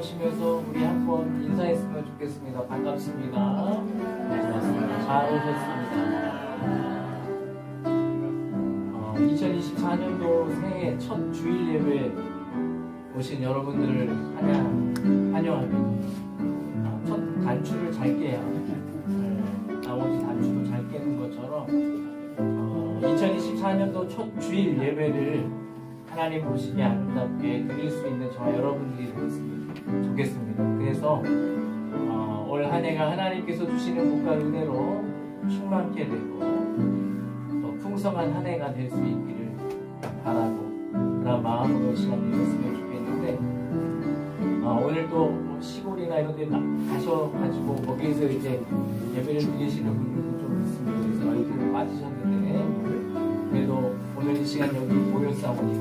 나오시면서 우리 한번 인사했으면 좋겠습니다. 반갑습니다. 잘 오셨습니다. 2024년도 새해 첫 주일 예배 오신 여러분들을 환영합니다. 첫 단추를 잘 깨야 나머지 단추도 잘 깨는 것처럼 2024년도 첫 주일 예배를 하나님 보시기에 아름답게 드릴 수 있는 저와 여러분들이 되었으면 좋겠습니다. 그래서 올 한 해가 하나님께서 주시는 복과 은혜로 충만케 되고 또 풍성한 한 해가 될 수 있기를 바라고 그런 마음으로 시간 드렸으면 좋겠는데 오늘 또 시골이나 이런 데 가셔가지고 거기에서 이제 예배를 드리시는 분들도 좀 있습니다. 그래서 얼굴 빠지셨는데 그래도 오늘 이 시간 여기 모였사오니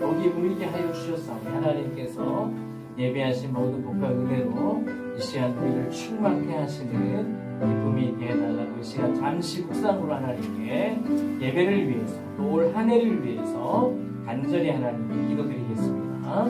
여기 모이게 하여 주셨사오니 하나님께서 예배하신 모든 복과 은혜로 이 시간 우리를 충만케 하시는 기쁨이 있게 해달라고 이 시간 잠시 묵상으로 하나님께 예배를 위해서 또 올 한 해를 위해서 간절히 하나님께 기도드리겠습니다.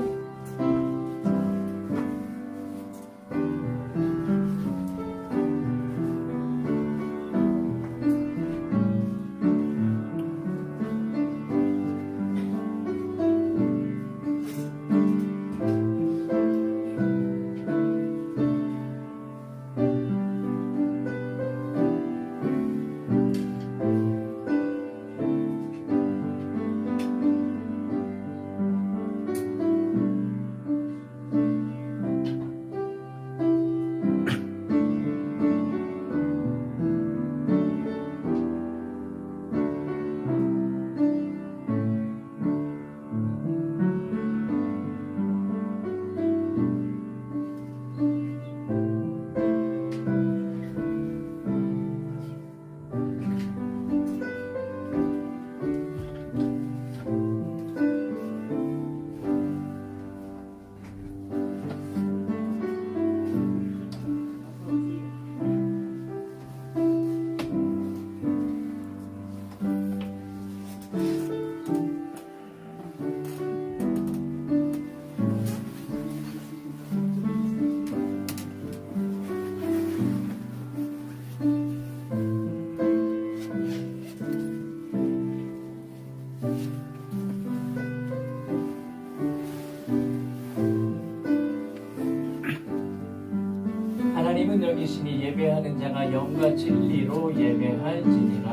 하나님은 여기시니 예배하는 자가 영과 진리로 예배할지니라.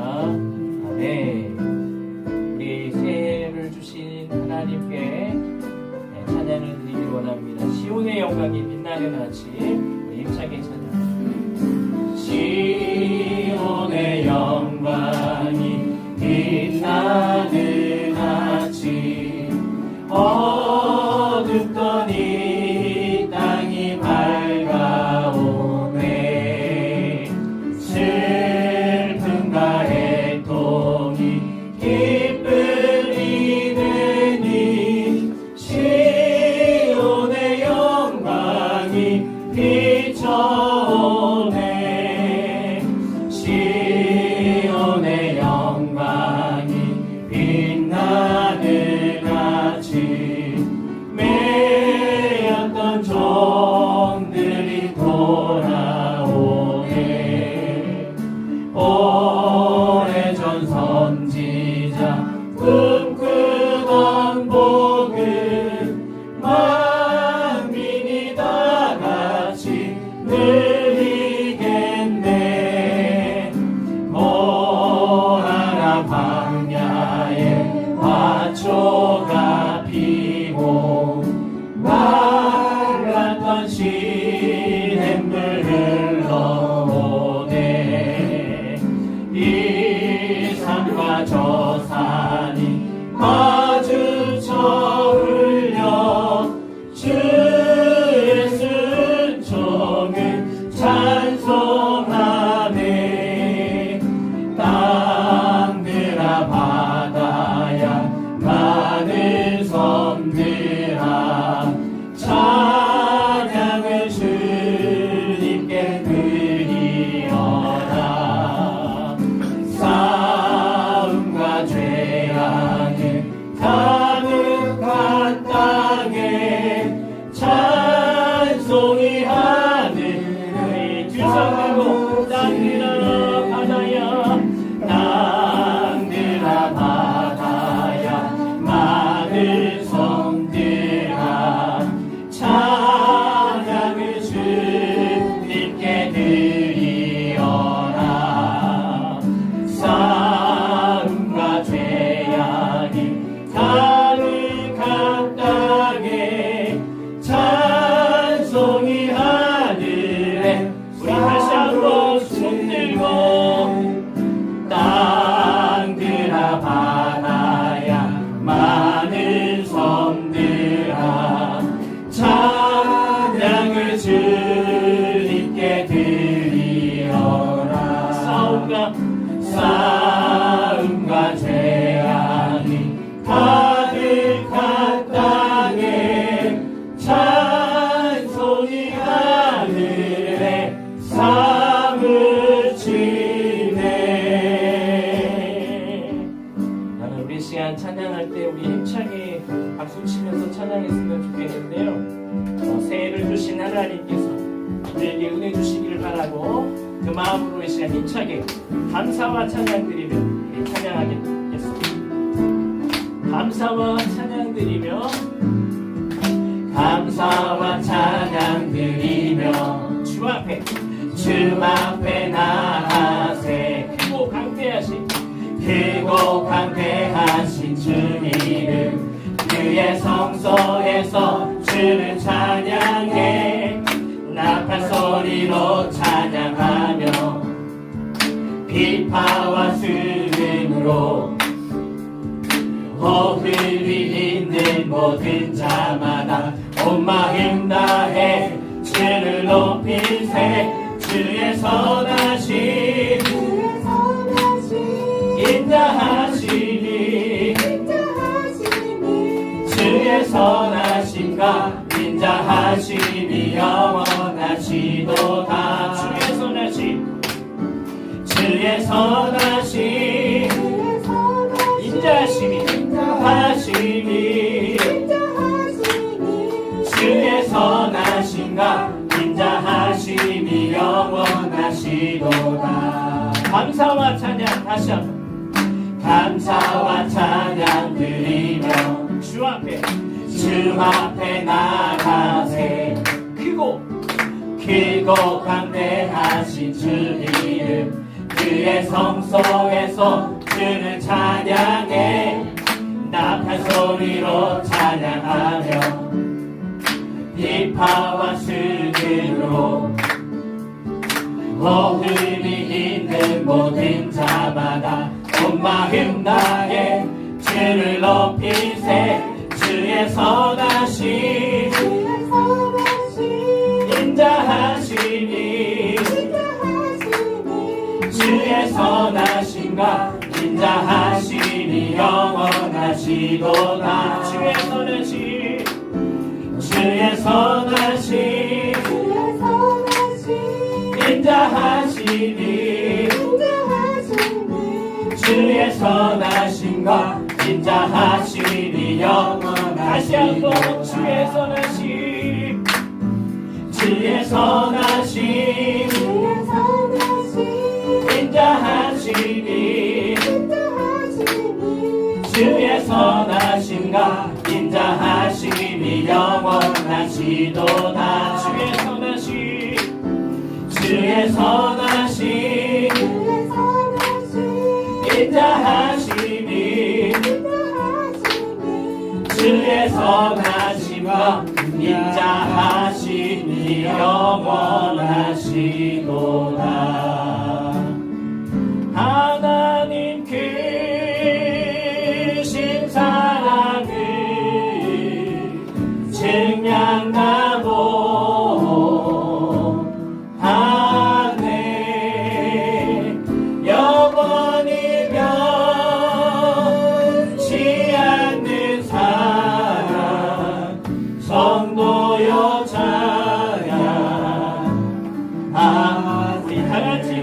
아멘. 우리 새해를 주신 하나님께 찬양을 드리길 원합니다. 시온의 영광이 빛나는 아침 우리 힘차게 찬양. 시온의 영광이 빛나는 아침 어둡던 이 땅이 밝아오네. 슬픔과 애통이 기쁨이 되니 시온의 영광이 비춰오네. 시온의 영광이 빛나는 아침 매였던 종들이 돌아오네. 오래전 선지자 꿈꾸던 복을 만민이 다 같이 누리겠네. 모아라 광야에 화초가 피고 말랐던 시냇물 흘러오네. 이 산과 저 산이 가득한 땅에 찬송이 하늘에 우리 다시 한번 손들고 땅들아 바다야 많은 섬들아 찬양을 주님께 드리어라. 싸움과 재앙이 가득한 땅에 찬송이 하늘에 사무치네. 나는 우리 시간 찬양할 때 우리 힘차게 박수 치면서 찬양했으면 좋겠는데요. 새해를 주신 하나님께서 우리에게 은혜 주시기를 바라고 그 마음으로 이 시간 힘차게 감사와 찬양 드리며 우리 찬양하겠습니다. 감사와 찬양 드리며 감사와 찬양 드리며 주 앞에 나가세 크고 강대하신 주 이름 그의 성소에서 주를 찬양해 나팔 소리로 찬양하며 비파와 수금으로 호흡이 있는 모든 자마다 온 마음 다해 주를 높이세. 주의 선하심 인자하심이 주의 선하심과 인자하심이 영원하시도다. 주의 선하심 인자하심이 주의 선하심과 인자하심이 영원하시도다. 감사와 찬양 다시 한번 감사와 찬양 드리며 주 앞에 나가세 크고 강대하신 주 이름 그의 성소에서 주를 찬양해 나팔 소리로 찬양하며 비파와 수금으로 호흡이 있는 모든 자마다 온 마음 다해 주를 높이세. 주의 선하심 인자하심이 주의 선하심과 인자하심이 영원하시도다. 주의 선하심 인자하심이 주의 선하심과 인자하심이 영원하시도다. 다시 한번 주의 선하심 인자하심이 주의 선하심과 인자하심이 영원하시도다. 주의 선하심 인자하심이 주의 선하심과 인자하심이 영원하시도다. 하나님 크신 사랑을 증량하고 하네 영원히 변치 않는 사랑 성도여 찬양. 우리 다같이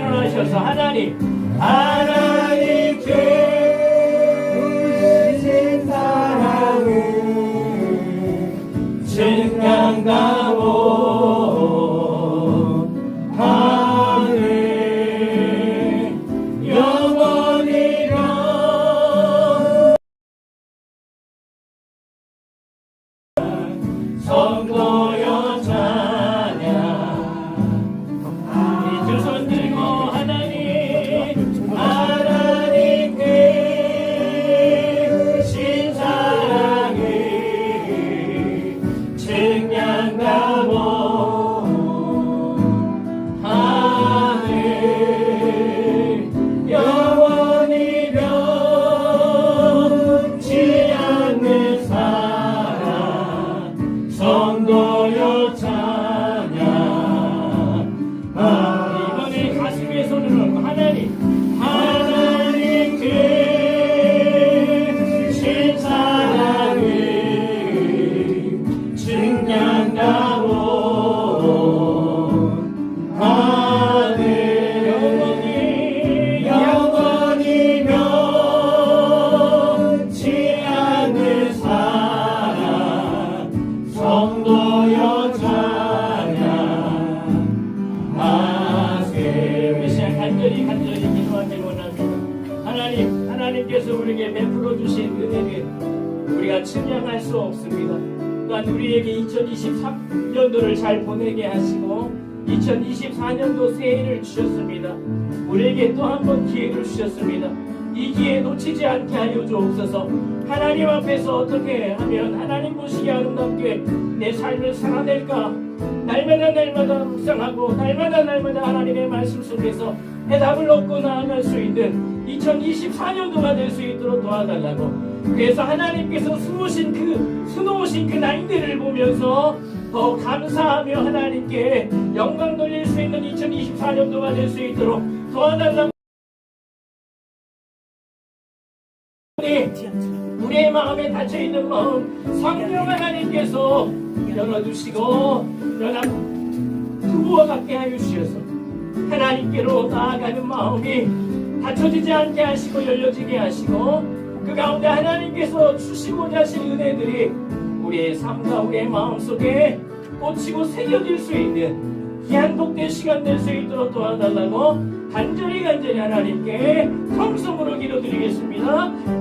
주신 은혜는 우리가 측량할 수 없습니다. 또한 우리에게 2023년도를 잘 보내게 하시고 2024년도 새해를 주셨습니다. 우리에게 또 한 번 기회를 주셨습니다. 이 기회 놓치지 않게 하여 주옵소서. 하나님 앞에서 어떻게 하면 하나님 보시기에 아름답게 내 삶을 살아낼까, 날마다 묵상하고 날마다 하나님의 말씀 속에서 해답을 얻고 나아갈 수 있는 2024년도가 될 수 있도록 도와달라고. 그래서 하나님께서 수놓으신 그 날들을 보면서 더 감사하며 하나님께 영광 돌릴 수 있는 2024년도가 될 수 있도록 도와달라고. 우리의 마음에 닫혀있는 마음 성령 하나님께서 열어주시고 연합 두부와 같게 하여 주셔서 하나님께로 나아가는 마음이 닫혀지지 않게 하시고 열려지게 하시고 그 가운데 하나님께서 주시고자 하신 은혜들이 우리의 삶과 우리의 마음속에 꽂히고 새겨질 수 있는 귀한 복된 시간 될 수 있도록 도와달라고 간절히 하나님께 통성으로 기도드리겠습니다.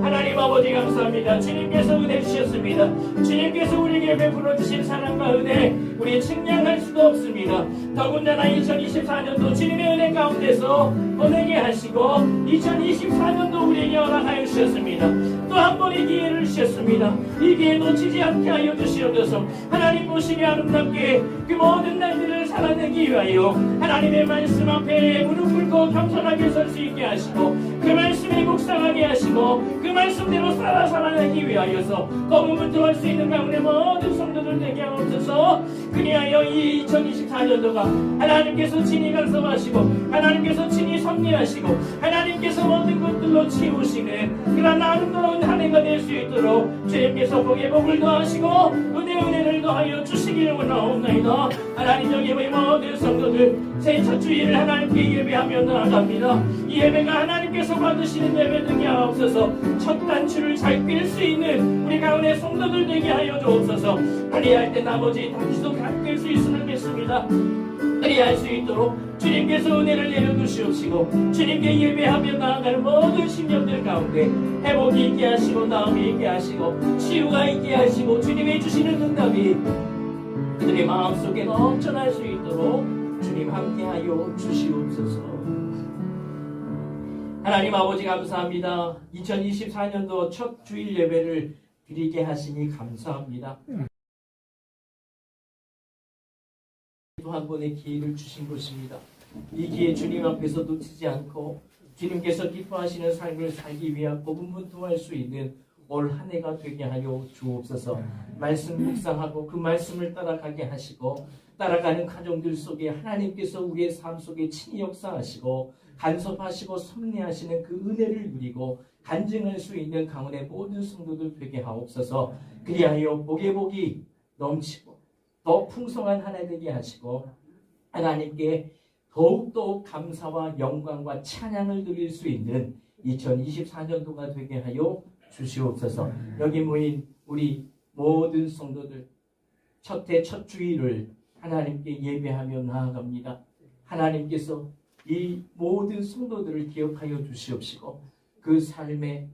하나님 아버지 감사합니다. 주님께서 은혜 주셨습니다. 주님께서 우리에게 베풀어 주신 사랑과 은혜 우리 측량할 수도 없습니다. 더군다나 2024년도 주님의 은혜 가운데서 보내게 하시고 2024년도 우리에게 허락하여 주셨습니다. 또 한 번의 기회를 주셨습니다. 이 기회 놓치지 않게 하여 주시옵소서. 하나님 보시기 아름답게 그 모든 날들을 살아내기 위하여 하나님의 말씀 앞에 무릎 꿇고 겸손하게 설 수 있게 하시고 그 말씀에 묵상하게 하시고 그 말씀대로 살아내기 위하여서 거부문통할 수 있는 가운데 모든 성도들 되게 하옵소서. 그리하여 이 2024년도가 하나님께서 친히 간섭하시고 하나님께서 친히 섭리하시고 하나님께서 모든 것들로 채우시는 그런 아름다운 한 해가 될 수 있도록 주님께서 복에 복을 더하시고 은혜를 더하여 주시기를 원하옵나이다. 하나님 여기의 모든 성도들 새해 첫 주일을 하나님께 예배하며 나아갑니다. 이 예배가 하나님께서 받으시는 예배 되게 하옵소서. 첫 단추를 잘 꿰 수 있는 우리 가운데 성도들 되게 하여 주옵소서. 그리할 때 나머지 단추도 꿰 수 있음을 믿습니다. 그리할 수 있도록 주님께서 은혜를 내려주시옵시고 주님께 예배하며 나아가는 모든 심령들 가운데 회복이 있게 하시고 나음이 있게 하시고 치유가 있게 하시고 주님이 주시는 응답이 그들의 마음속에 넘쳐날 수 있도록 주님 함께하여 주시옵소서. 하나님 아버지 감사합니다. 2024년도 첫 주일 예배를 드리게 하시니 감사합니다. 또 한 번의 기회를 주신 것입니다. 이 기회 주님 앞에서 놓치지 않고 주님께서 기뻐하시는 삶을 살기 위한 고분분투할 수 있는 올 한 해가 되게 하여 주옵소서. 말씀 묵상하고 그 말씀을 따라가게 하시고 따라가는 가정들 속에 하나님께서 우리의 삶 속에 친히 역사하시고 간섭하시고 섭리하시는 그 은혜를 누리고 간증할 수 있는 가운데 모든 성도들 되게 하옵소서. 그리하여 복의 복이 넘치고 더 풍성한 한 해 되게 하시고 하나님께 더욱더 감사와 영광과 찬양을 드릴 수 있는 2024년도가 되게 하여 주시옵소서. 여기 모인 우리 모든 성도들 첫 해 첫 주일을 하나님께 예배하며 나아갑니다. 하나님께서 이 모든 성도들을 기억하여 주시옵시고 그 삶의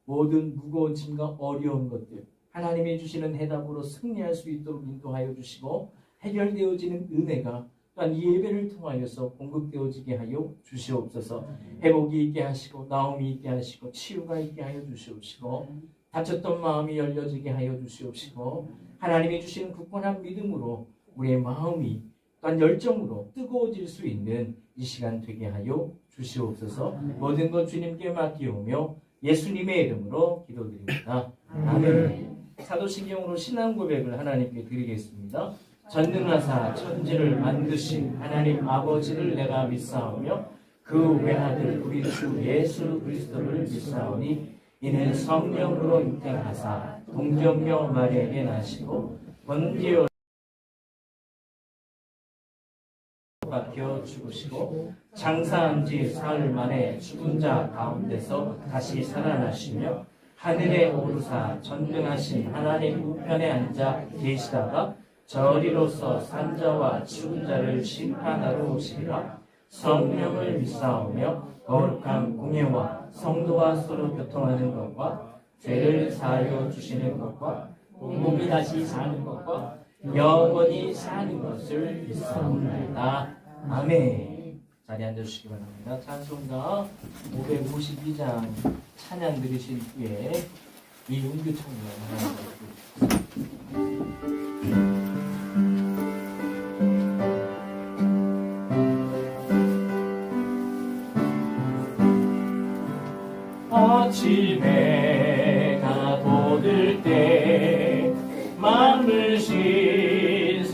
모든 무거운 짐과 어려운 것들 하나님이 주시는 해답으로 승리할 수 있도록 인도하여 주시고 해결되어지는 은혜가 또한 이 예배를 통하여서 공급되어지게 하여 주시옵소서. 회복이 있게 하시고 나음이 있게 하시고 치유가 있게 하여 주시옵시고 다쳤던 마음이 열려지게 하여 주시옵시고 하나님이 주시는 굳건한 믿음으로 우리의 마음이 또한 열정으로 뜨거워질 수 있는 이 시간 되게 하여 주시옵소서. 모든 것 주님께 맡기오며 예수님의 이름으로 기도드립니다. 아멘. 사도신경으로 신앙 고백을 하나님께 드리겠습니다. 전능하사 천지를 만드신 하나님 아버지를 내가 믿사오며 그 외아들 우리 주 예수 그리스도를 믿사오니 이는 성령으로 잉태하사 동정녀 마리아에게 나시고 번지어 박혀 죽으시고 장사한 지 사흘 만에 죽은 자 가운데서 다시 살아나시며 하늘에 오르사 전능하신 하나님 우편에 앉아 계시다가 저리로서 산자와 죽은 자를 심판하러 오시리라. 성령을 믿사오며 거룩한 공예와 성도와 서로 교통하는 것과 죄를 사하여 주시는 것과 몸이 다시 사는 것과 영원히 사는 것을 믿사옵나이다. 아멘. 자리에 앉아주시기 바랍니다. 찬송가 552장 찬양 들으신 후에 이은규 청년 하나 드리겠습니다. 아침에 해가 돋을 때 마음을 신선하여라.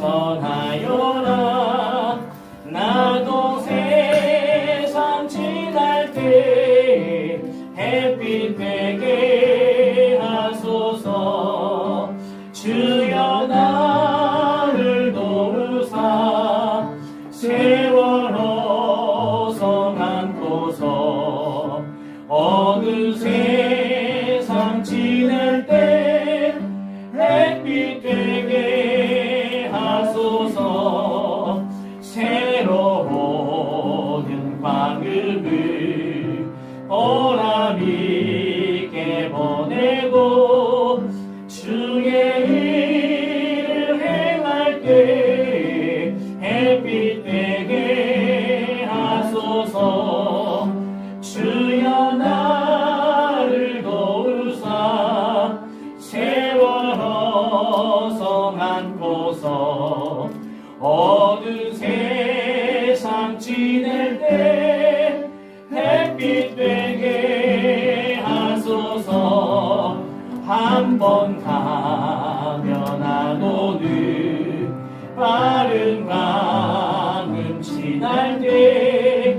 나도 세상 지날 때 햇빛 되게 하소서. 주여 나를 도우사 세월 어성 안고서 어느 세상 지낼 때 햇빛 되게 하소서. 새로운 방음을 보람 있게 보내고 주의 일을 행할 때 햇빛 되게 하소서. 주여 나를 도우사 세월 어성 안고서 어두운 세상 지낼 때 햇빛 되게 하소서. 한 번 가면 안 오는 빠른 방음 지날 때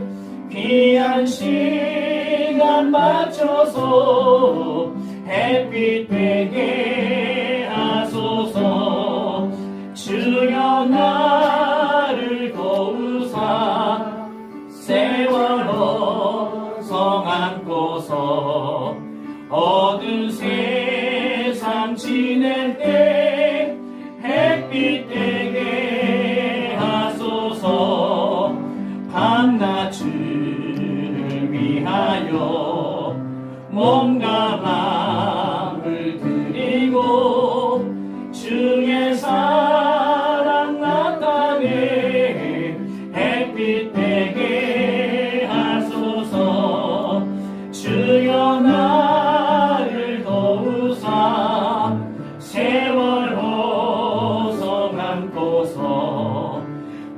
귀한 시간 맞춰서 햇빛 되게 하소서. 주여 나를 도우사 세월 어성 안고서 어두운 세상 지낼 때 햇빛 되게 하소서. 밤낮 주를 위하여 몸과 마음을 드리고 주의 사랑 나타내 햇빛 되게 하소서. 주여 나를 도우사 세월 어성 안고서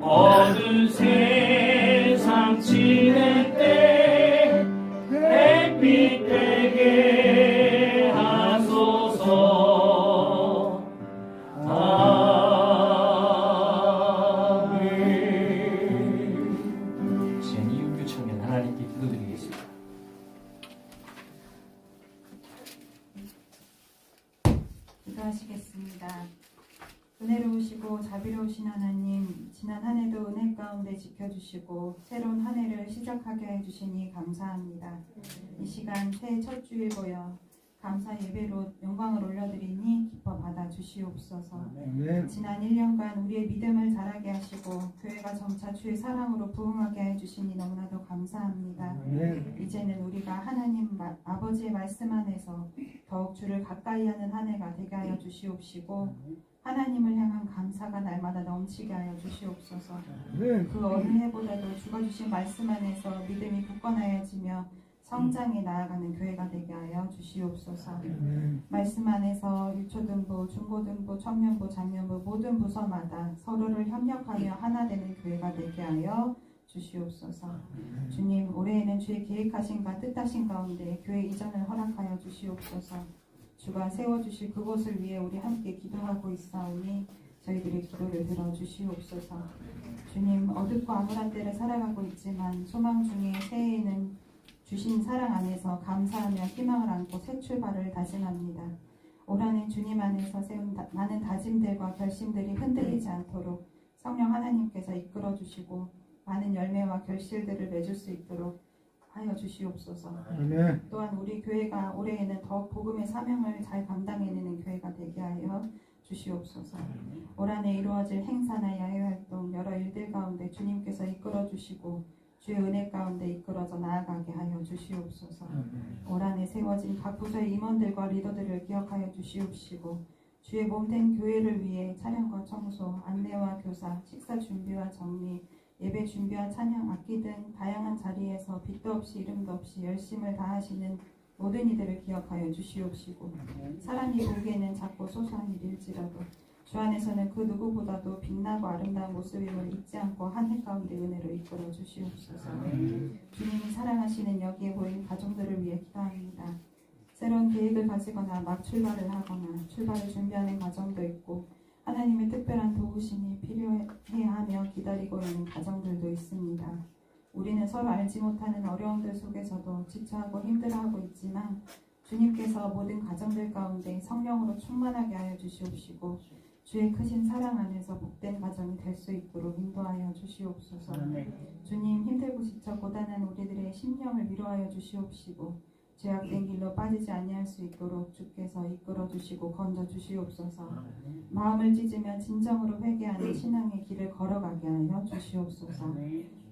어두운 세상 지낼 때 햇빛 되게 하소서. 아멘. 시간 이은규 청년 하나님께 기도드리겠습니다. 기도하시겠습니다. 은혜로우시고 자비로우신 하나님, 지난 한 해도 은혜 가운데 지켜주시고 새로운 한 해를 시작하게 해주시니 감사합니다. 이 시간 새해 첫 주일 보여 감사 예배로 영광을 올려드리니 기뻐 받아 주시옵소서. 지난 1년간 우리의 믿음을 자라게 하시고 교회가 점차 주의 사랑으로 부흥하게 해주시니 너무나도 감사합니다. 이제는 우리가 하나님 아버지의 말씀 안에서 더욱 주를 가까이 하는 한 해가 되게 하여 주시옵시고 하나님을 향한 감사가 날마다 넘치게 하여 주시옵소서. 그 어느 해보다도 주가 주신 말씀 안에서 믿음이 굳건하여지며 성장해 나아가는 교회가 되게 하여 주시옵소서. 말씀 안에서 유초등부, 중고등부, 청년부, 장년부 모든 부서마다 서로를 협력하며 하나 되는 교회가 되게 하여 주시옵소서. 주님, 올해에는 주의 계획하신과 뜻하신 가운데 교회 이전을 허락하여 주시옵소서. 주가 세워주실 그곳을 위해 우리 함께 기도하고 있사오니 저희들의 기도를 들어주시옵소서. 주님, 어둡고 암울한 때를 살아가고 있지만 소망 중에 새해에는 주신 사랑 안에서 감사하며 희망을 안고 새 출발을 다짐합니다. 올 한해 주님 안에서 세운 많은 다짐들과 결심들이 흔들리지 않도록 성령 하나님께서 이끌어 주시고 많은 열매와 결실들을 맺을 수 있도록 하여 주시옵소서. 아멘. 또한 우리 교회가 올해에는 더욱 복음의 사명을 잘 감당해내는 교회가 되게 하여 주시옵소서. 올 한해 이루어질 행사나 야외활동 여러 일들 가운데 주님께서 이끌어 주시고 주의 은혜 가운데 이끌어져 나아가게 하여 주시옵소서. 올 한해 세워진 각 부서의 임원들과 리더들을 기억하여 주시옵시고 주의 몸된 교회를 위해 차량과 청소, 안내와 교사, 식사 준비와 정리, 예배 준비와 찬양, 악기 등 다양한 자리에서 빚도 없이 이름도 없이 열심을 다하시는 모든 이들을 기억하여 주시옵시고 사람이 보기에는 작고 소소한 일일지라도 주 안에서는 그 누구보다도 빛나고 아름다운 모습임을 잊지 않고 한 해 가운데 은혜로 이끌어 주시옵소서. 주님이 사랑하시는 여기에 보인 가정들을 위해 기도합니다. 새로운 계획을 가지거나 막 출발을 하거나 출발을 준비하는 과정도 있고 하나님의 특별한 도우심이 필요해하며 기다리고 있는 가정들도 있습니다. 우리는 서로 알지 못하는 어려움들 속에서도 지쳐하고 힘들어하고 있지만 주님께서 모든 가정들 가운데 성령으로 충만하게 하여 주시옵시고 주의 크신 사랑 안에서 복된 가정이 될 수 있도록 인도하여 주시옵소서. 주님 힘들고 지쳐 고단한 우리들의 심령을 위로하여 주시옵시고 죄악된 길로 빠지지 아니할 수 있도록 주께서 이끌어 주시고 건져 주시옵소서. 마음을 찢으며 진정으로 회개하는 신앙의 길을 걸어가게 하여 주시옵소서.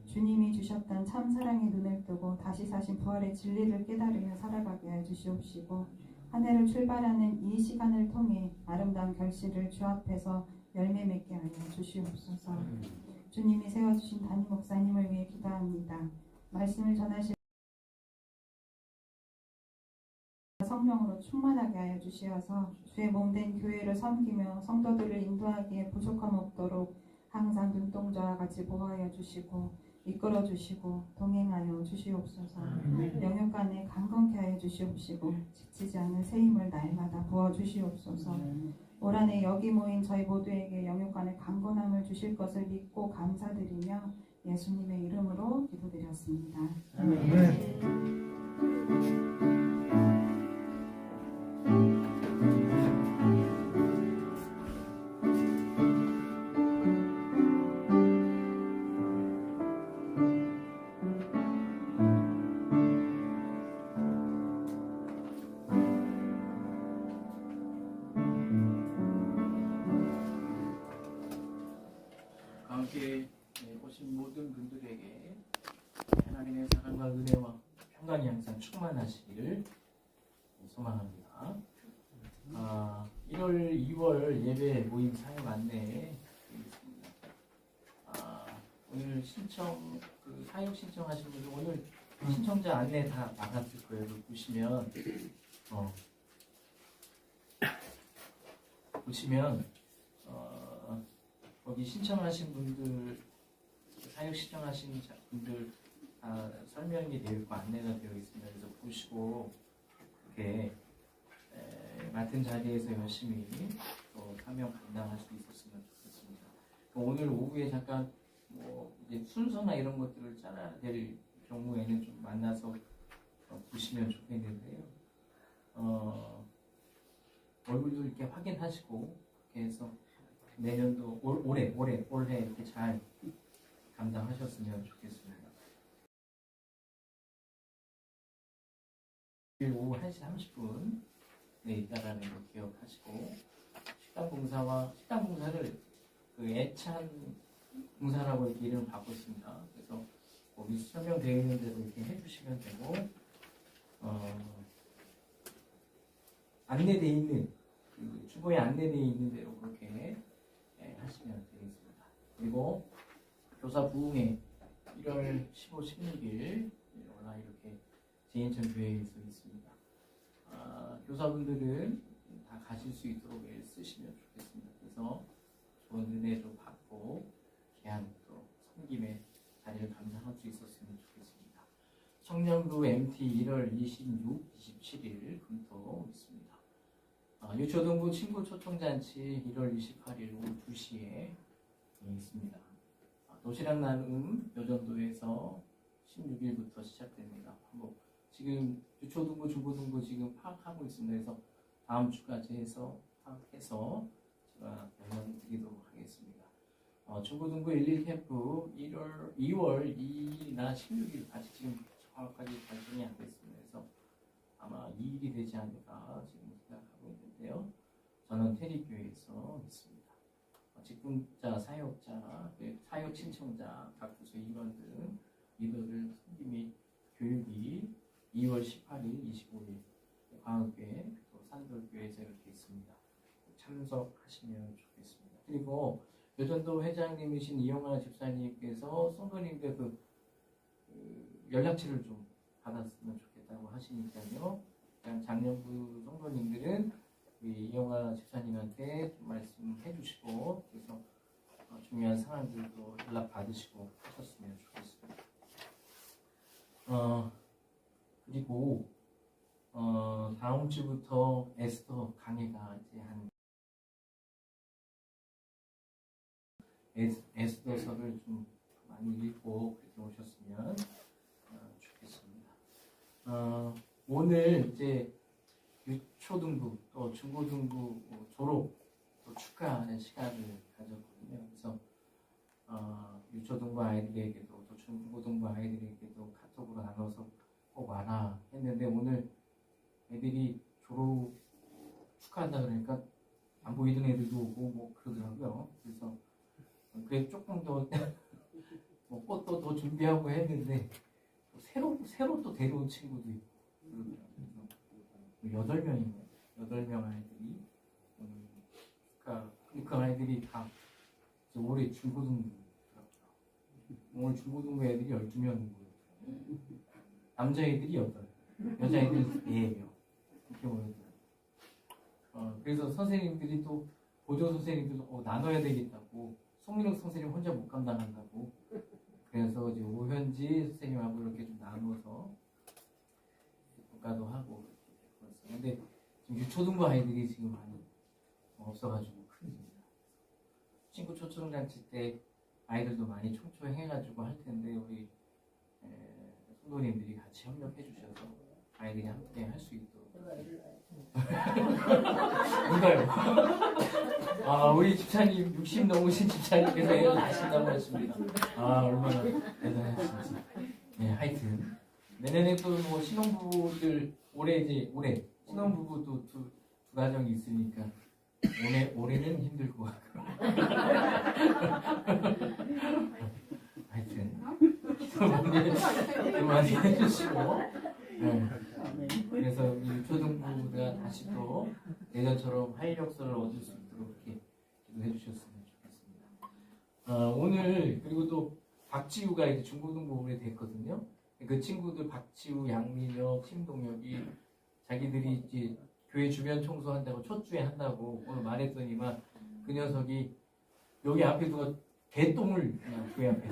주님이 주셨던 참 사랑의 눈을 뜨고 다시 사신 부활의 진리를 깨달으며 살아가게 하여 주시옵시고 한 해를 출발하는 이 시간을 통해 아름다운 결실을 주 앞에서 열매 맺게 하여 주시옵소서. 주님이 세워주신 담임 목사님을 위해 기도합니다. 말씀을 전하실 성령으로 충만하게 하여 주시어서 주의 몸된 교회를 섬기며 성도들을 인도하기에 부족함 없도록 항상 눈동자와 같이 보호하여 주시고 이끌어 주시고 동행하여 주시옵소서. 영육간에 강건케 하여 주시옵시고 지치지 않는 새 힘을 날마다 부어 주시옵소서. 올 한해 여기 모인 저희 모두에게 영육간의 강건함을 주실 것을 믿고 감사드리며 예수님의 이름으로 기도드렸습니다. 아멘. 함께 오신 모든 분들에게 하나님의 사랑과 은혜와 평강이 항상 충만하시기를 소망합니다. 1월, 2월 예배 모임 사역 안내 드리겠습니다. 오늘 사역 신청하신 분들 오늘 신청자 안내 다 나갔을 거예요. 보시면 거기 신청하신 분들, 사역 신청하신 분들 다 설명이 되어 있고 안내가 되어 있습니다. 그래서 보시고 이렇게 맡은 자리에서 열심히 또 사명 감당할 수 있었으면 좋겠습니다. 오늘 오후에 잠깐 이제 순서나 이런 것들을 짜야 될 경우에는 좀 만나서 보시면 좋겠는데요. 얼굴도 이렇게 확인하시고 이렇게 해서 내년도 올해 이렇게 잘 감당하셨으면 좋겠습니다. 오후 1시 30분에 있다라는 거 기억하시고 식당 봉사를 그 애찬 봉사라고 이렇게 이름을 바꿨습니다. 그래서 거기 설명되어 있는 대로 이렇게 해주시면 되고 안내되어 있는 주보에 안내되어 있는 대로 그렇게 하시면 되겠습니다. 그리고 교사 부흥회 1월 15, 16일 올라 이렇게 제인천 교회에서 있습니다. 교사분들은 다 가실 수 있도록 쓰시면 좋겠습니다. 그래서 좋은 은혜도 받고 귀한 또 섬김의 자리를 감당할 수 있었으면 좋겠습니다. 청년부 MT 1월 26, 27일 금토 있습니다. 유초등부 친구 초청잔치 1월 28일 오후 2시에 있습니다. 도시락 나눔 여전도에서 16일부터 시작됩니다. 지금 유초등부, 중고등부 지금 파악하고 있습니다. 그래서 다음 주까지 해서 파악해서 제가 연락드리도록 하겠습니다. 중고등부 11 캠프 2월 2일이나 16일 아직 지금 정확하게 결정이 안 됐습니다. 그래서 아마 2일이 되지 않을까 지금 생각하고 있는데요. 저는 테리교회에서 있습니다. 직분자, 사역자, 사역 신청자, 각 부서 임원 등 리더들 섬김이 교육이 2월 18일, 25일 광역교회 또 산돌교회에서 이렇게 있습니다. 참석하시면 좋겠습니다. 그리고 여전도 회장님이신 이용하 집사님께서 성도님들 그 연락처를 좀 받았으면 좋겠다고 하시니까요. 일단 작년부 성도님들은 우리 이용하 집사님한테 좀 말씀해 주시고 그래서 중요한 상황들도 연락 받으시고 하셨으면 좋겠습니다. 그리고 다음 주부터 에스더 강의가 이제 한 에스더서를 좀 많이 읽고 그렇게 오셨으면 좋겠습니다. 오늘 이제 유초등부 또 중고등부 졸업 또 축하하는 시간을 가졌거든요. 그래서 유초등부 아이들에게도 또 중고등부 아이들에게도 카톡으로 나눠서 꼭 와라 했는데 오늘 애들이 졸업 축하한다 그러니까 안 보이던 애들도 오고 뭐 그러더라고요. 그래서 그래 조금 더 뭐 꽃도 더 준비하고 했는데 새로 또 데려온 친구도 있고 그러더라고요. 8명이네요. 8명 아이들이 그 아이들이 다 올해 중고등부더라고요. 오늘 중고등부 애들이 12명이고 남자애들이 8, 여자애들이 4명 이렇게 오더라고요. 그래서 선생님들이 또 보조 선생님들도 나눠야 되겠다고 송민욱 선생님 혼자 못 감당한다고 그래서 이제 오현지 선생님하고 이렇게 좀 나눠서 국가도 하고 그랬어요. 근데 지금 유초등부 아이들이 지금 많이 없어가지고 큰일입니다. 친구 초청잔치 때 아이들도 많이 총초해가지고 할 텐데 우리 성도님들이 같이 협력해 주셔서 아이들이 함께 할 수 있도록. 뭔가요? 우리 집사님 60 넘으신 집사님께서 애를 낳으신다고 하십니다. 얼마나 대단하신지. 네, 하여튼 내년에 또 뭐 신혼부부들 올해 신혼부부도 두 가정이 있으니까 올해는 힘들 것 같고. 하여튼 많이 해주시고. 네. 그래서 이 유초등부가 다시 또 예전처럼 활력소를 얻을 수 있도록 이렇게 기도해 주셨으면 좋겠습니다. 오늘 그리고 또 박지우가 이제 중고등부 올해 됐거든요. 그 친구들 박지우, 양민혁, 심동혁이 자기들이 이제 교회 주변 청소한다고 첫 주에 한다고 오늘 말했더니만 그 녀석이 여기 앞에 누가 개똥을 그냥 교회 앞에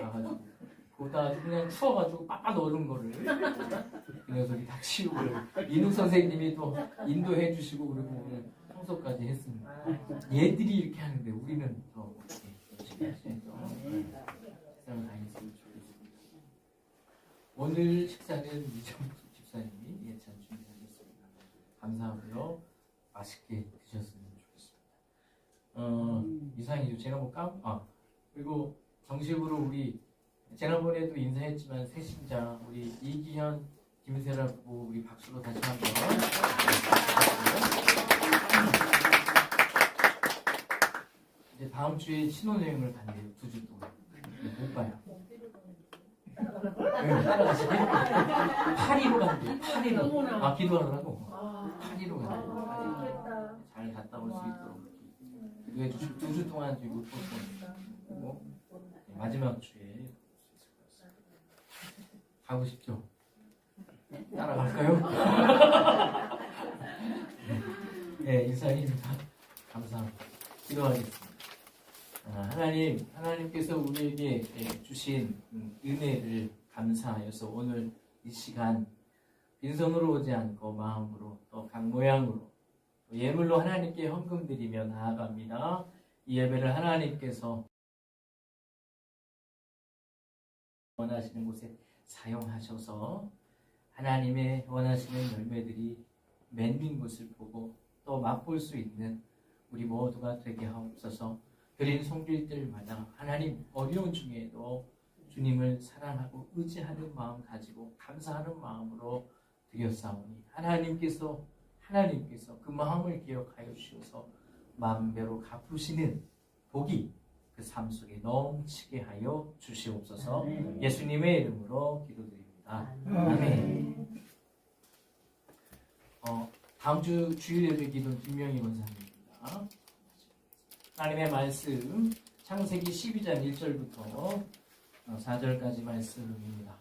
가가지고 거기다 그냥 추워가지고 빡빡 넣은 거를 그 녀석이 다 치우고 이누 선생님이 또 인도해 주시고 그리고 오늘 청소까지 했습니다. 얘들이 이렇게 하는데 우리는 더 어떻게 열심히 하셔야죠. 식사를 다 했으면 좋겠습니다. 오늘 식사는 이정숙 집사님이 예찬 준비하셨습니다. 감사하고요. 맛있게 드셨으면 좋겠습니다. 이상이죠. 제가 뭐 그리고 정식으로 우리 지난번에도 인사했지만 새신자 우리 이기현, 김세라 부부 우리 박수로 다시 한번. 이제 다음 주에 신혼여행을 간대요. 2주 동안. 못 가요. 따라가시게. 파리로 간대요. 파리로. 기도하더라고. 파리로 간대요. 잘 갔다 올 수 있도록 기도해 주시고 2주 동안 지금 못 보고 마지막 주에 가고 싶죠? 따라갈까요? 네, 인사입니다. 감사합니다. 기도하겠습니다. 하나님께서 우리에게 주신 은혜를 감사하여서 오늘 이 시간 빈손으로 오지 않고 마음으로 또 각 모양으로 또 예물로 하나님께 헌금 드리며 나아갑니다. 이 예배를 하나님께서 원하시는 곳에 사용하셔서 하나님의 원하시는 열매들이 맺는 것을 보고 또 맛볼 수 있는 우리 모두가 되게 하옵소서. 드린 섬길 때마다 하나님 어려운 중에도 주님을 사랑하고 의지하는 마음 가지고 감사하는 마음으로 드렸사오니 하나님께서 그 마음을 기억하여 주셔서 만배로 갚으시는 복이 그 삶 속에 넘치게 하여 주시옵소서. 예수님의 이름으로 기도드립니다. 아멘. 다음 주 주일 예배 기도는 김명희 권사님입니다. 하나님의 말씀 창세기 12장 1절부터 4절까지 말씀입니다.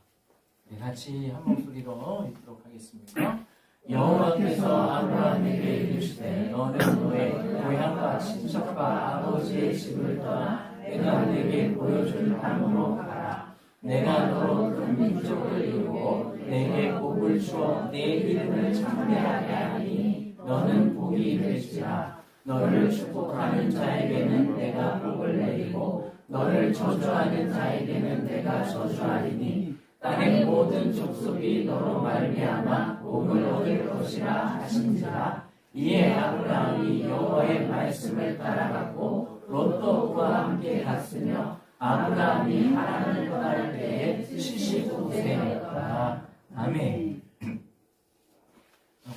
우리 같이 한 목소리로 읽도록 하겠습니다. 여호와께서 아브라함에게 이르시되 너는 너의 고향과 친척과 아버지의 집을 떠나 내가 네게 보여줄 땅으로 가라. 내가 너로 큰 민족을 이루고 내게 복을 주어 내 이름을 창대하게 하니 너는 복이 될지라. 너를 축복하는 자에게는 내가 복을 내리고 너를 저주하는 자에게는 내가 저주하리니 땅의 모든 족속이 너로 말미암아 복을 얻을 것이라 하신지라. 이에 아브라함이 여호와의 말씀을 따라갔고 롯도와 함께 갔으며 아브라함이 하란을 떠날 때에 75세였더라. 아멘.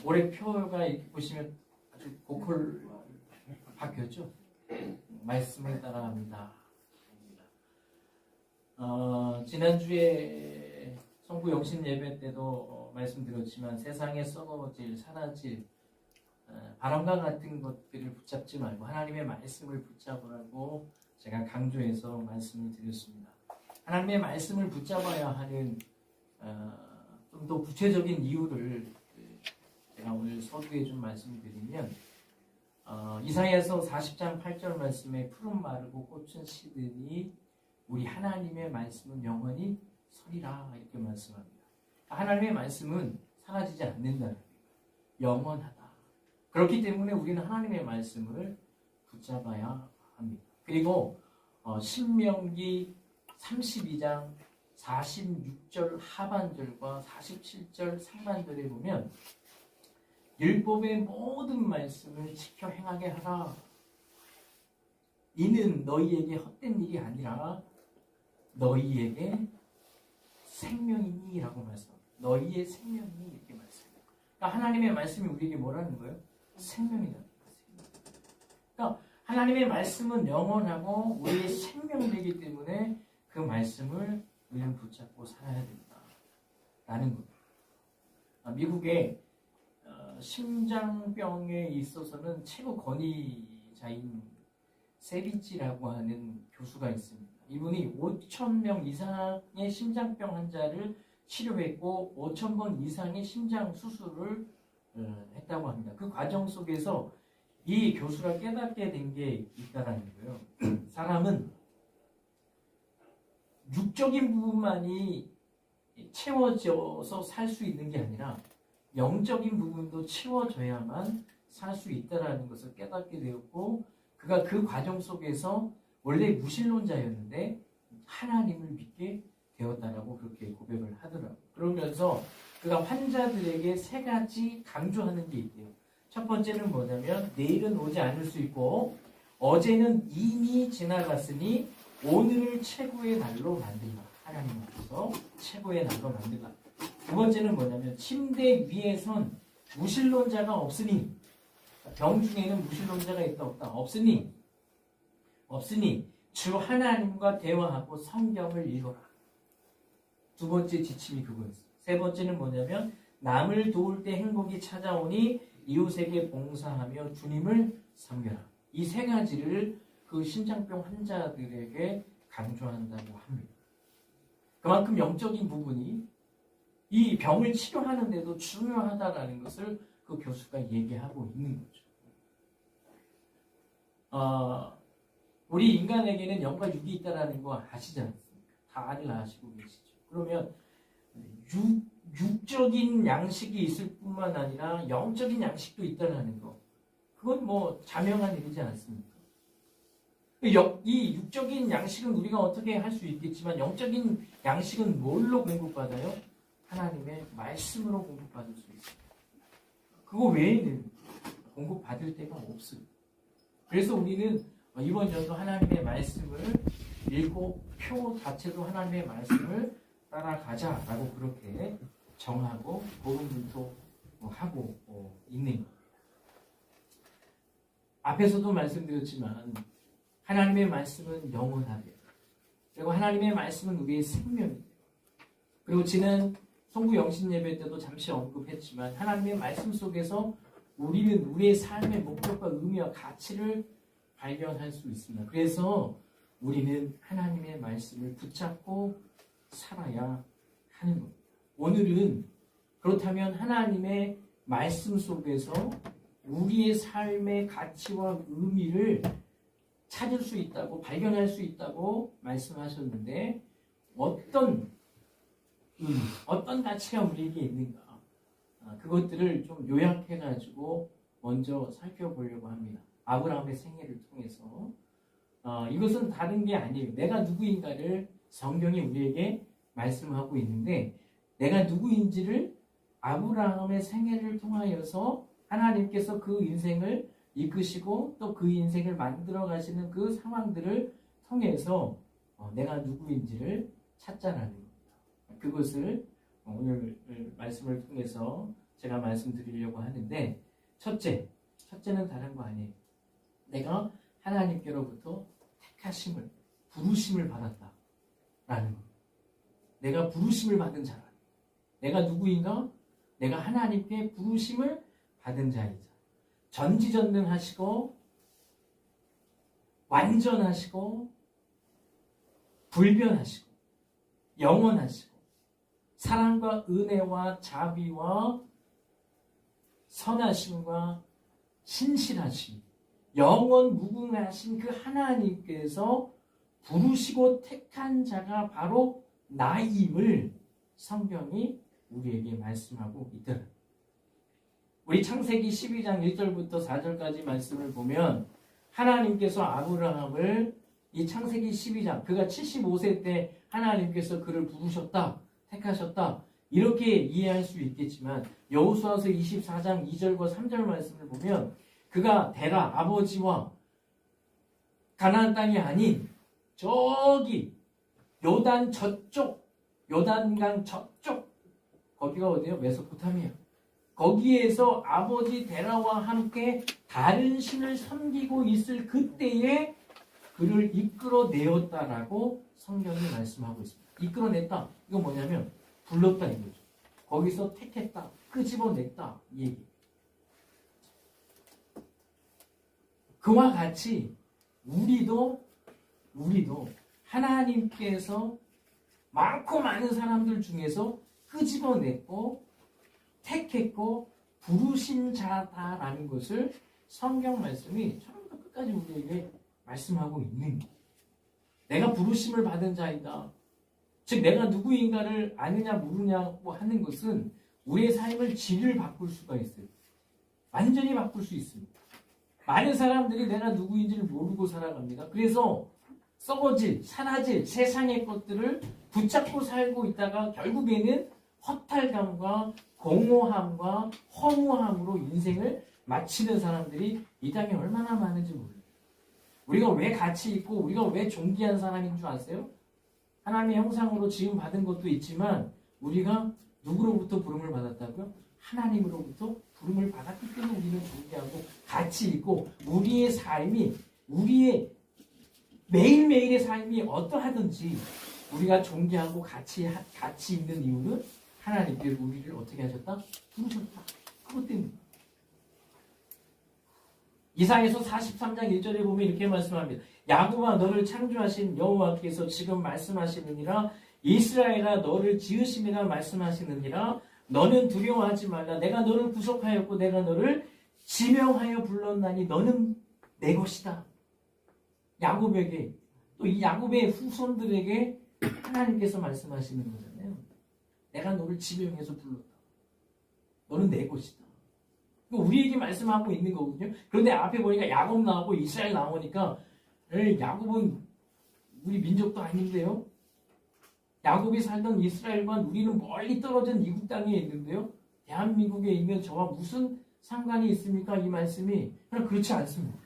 올해 표가 이렇게 보시면 아주 고퀄 바뀌었죠? 말씀을 따라갑니다. 지난주에 성부 영신 예배 때도 말씀드렸지만 세상에 썩어질, 사라질 바람과 같은 것들을 붙잡지 말고 하나님의 말씀을 붙잡으라고 제가 강조해서 말씀을 드렸습니다. 하나님의 말씀을 붙잡아야 하는 좀 더 구체적인 이유를 제가 오늘 서두에 좀 말씀을 드리면 이사야서 40장 8절 말씀에 푸른 마르고 꽃은 시드니 우리 하나님의 말씀은 영원히 서리라 이렇게 말씀합니다. 하나님의 말씀은 사라지지 않는다는 거예요. 영원하다. 그렇기 때문에 우리는 하나님의 말씀을 붙잡아야 합니다. 그리고 신명기 32장 46절 하반절과 47절 상반절에 보면 율법의 모든 말씀을 지켜 행하게 하라. 이는 너희에게 헛된 일이 아니라 너희에게 생명이니 라고 말씀합니다. 너희의 생명이니 이렇게 말씀합니다. 그러니까 하나님의 말씀이 우리에게 뭐라는 거예요? 생명이다. 그러니까 하나님의 말씀은 영원하고 우리의 생명이기 때문에 그 말씀을 우리는 붙잡고 살아야 된다. 라는 겁니다. 미국의 심장병에 있어서는 최고 권위자인 세비치라고 하는 교수가 있습니다. 이분이 5,000명 이상의 심장병 환자를 치료했고 5,000번 이상의 심장 수술을 했다고 합니다. 그 과정 속에서 이 교수가 깨닫게 된 게 있다라는 거예요. 사람은 육적인 부분만이 채워져서 살 수 있는 게 아니라 영적인 부분도 채워져야만 살 수 있다라는 것을 깨닫게 되었고 그가 그 과정 속에서 원래 무신론자였는데 하나님을 믿게 되었다라고 그렇게 고백을 하더라고요. 그러면서 그가 환자들에게 세 가지 강조하는 게 있대요. 첫 번째는 뭐냐면 내일은 오지 않을 수 있고 어제는 이미 지나갔으니 오늘을 최고의 날로 만든다. 하나님 앞에서 최고의 날로 만든다. 두 번째는 뭐냐면 침대 위에선 무신론자가 없으니 병 중에는 무신론자가 있다 없다 없으니 주 하나님과 대화하고 성경을 읽어라. 두 번째 지침이 그거였어요. 세 번째는 뭐냐면 남을 도울 때 행복이 찾아오니 이웃에게 봉사하며 주님을 섬겨라. 이 세 가지를 그 심장병 환자들에게 강조한다고 합니다. 그만큼 영적인 부분이 이 병을 치료하는 데도 중요하다라는 것을 그 교수가 얘기하고 있는 거죠. 우리 인간에게는 영과 육이 있다라는 거 아시지 않습니까? 다들 아시고 계시죠. 그러면 육적인 양식이 있을 뿐만 아니라 영적인 양식도 있다라는 거. 그건 뭐 자명한 일이지 않습니까? 이 육적인 양식은 우리가 어떻게 할 수 있겠지만 영적인 양식은 뭘로 공급받아요? 하나님의 말씀으로 공급받을 수 있습니다. 그거 외에는 공급받을 데가 없어요. 그래서 우리는 이번 연도 하나님의 말씀을 읽고 표 자체도 하나님의 말씀을 따라가자라고 그렇게 정하고 복음도 하고 있는 거예요. 앞에서도 말씀드렸지만 하나님의 말씀은 영원하대. 그리고 하나님의 말씀은 우리의 생명이에요. 그리고 지난 성부 영신 예배 때도 잠시 언급했지만 하나님의 말씀 속에서 우리는 우리의 삶의 목적과 의미와 가치를 발견할 수 있습니다. 그래서 우리는 하나님의 말씀을 붙잡고 살아야 하는 겁니다. 오늘은 그렇다면 하나님의 말씀 속에서 우리의 삶의 가치와 의미를 찾을 수 있다고, 발견할 수 있다고 말씀하셨는데 어떤 의미, 어떤 가치가 우리에게 있는가, 그것들을 좀 요약해가지고 먼저 살펴보려고 합니다. 아브라함의 생애를 통해서 이것은 다른 게 아니에요. 내가 누구인가를 성경이 우리에게 말씀하고 있는데 내가 누구인지를 아브라함의 생애를 통하여서 하나님께서 그 인생을 이끄시고 또 그 인생을 만들어 가시는 그 상황들을 통해서 내가 누구인지를 찾자라는 겁니다. 그것을 오늘 말씀을 통해서 제가 말씀드리려고 하는데 첫째는 다른 거 아니에요. 내가 하나님께로부터 택하심을, 부르심을 받았다라는 겁니다. 내가 부르심을 받은 자라. 내가 누구인가? 내가 하나님께 부르심을 받은 자이자 전지전능하시고 완전하시고 불변하시고 영원하시고 사랑과 은혜와 자비와 선하심과 신실하심, 영원 무궁하신 그 하나님께서 부르시고 택한 자가 바로 나임을 성경이 우리에게 말씀하고 있더라. 우리 창세기 12장 1절부터 4절까지 말씀을 보면 하나님께서 아브라함을 이 창세기 12장, 그가 75세 때 하나님께서 그를 부르셨다, 택하셨다, 이렇게 이해할 수 있겠지만 여호수아서 24장 2절과 3절 말씀을 보면 그가 데라 아버지와 가나안 땅이 아닌 저기 요단 저쪽, 요단강 저쪽, 거기가 어디예요? 메소포타미아. 거기에서 아버지 데라와 함께 다른 신을 섬기고 있을 그때에 그를 이끌어내었다라고 성경이 말씀하고 있습니다. 이끌어냈다. 이거 뭐냐면 불렀다 이거죠. 거기서 택했다, 끄집어냈다 이 얘기. 그와 같이 우리도 하나님께서 많고 많은 사람들 중에서 끄집어냈고 택했고 부르신 자다라는 것을 성경 말씀이 처음부터 끝까지 우리에게 말씀하고 있는 거예요. 내가 부르심을 받은 자이다. 즉 내가 누구인가를 아느냐 모르냐고 하는 것은 우리의 삶을 질을 바꿀 수가 있어요. 완전히 바꿀 수 있습니다. 많은 사람들이 내가 누구인지를 모르고 살아갑니다. 그래서 썩어질, 사라질 세상의 것들을 붙잡고 살고 있다가 결국에는 허탈감과 공허함과 허무함으로 인생을 마치는 사람들이 이 땅에 얼마나 많은지 몰라요. 우리가 왜 가치 있고 우리가 왜 존귀한 사람인 줄 아세요? 하나님의 형상으로 지음 받은 것도 있지만 우리가 누구로부터 부름을 받았다고요? 하나님으로부터 부름을 받았기 때문에 우리는 존귀하고 가치 있고 우리의 삶이, 우리의 매일매일의 삶이 어떠하든지 우리가 존귀하고 가치 있는 이유는 하나님께서 우리를 어떻게 하셨다? 부르셨다. 그것 때문에. 이사야서 43장 1절에 보면 이렇게 말씀합니다. 야곱아 너를 창조하신 여호와께서 지금 말씀하시느니라. 이스라엘아 너를 지으심이라 말씀하시느니라. 너는 두려워하지 말라. 내가 너를 구속하였고 내가 너를 지명하여 불렀나니 너는 내 것이다. 야곱에게, 또 이 야곱의 후손들에게 하나님께서 말씀하시는 거잖아요. 내가 너를 지명해서 불렀다. 너는 내 것이다. 우리에게 말씀하고 있는 거거든요. 그런데 앞에 보니까 야곱 나오고 이스라엘 나오니까 야곱은 우리 민족도 아닌데요. 야곱이 살던 이스라엘과 우리는 멀리 떨어진 이국 땅에 있는데요. 대한민국에 있는 저와 무슨 상관이 있습니까? 이 말씀이. 그렇지 않습니다.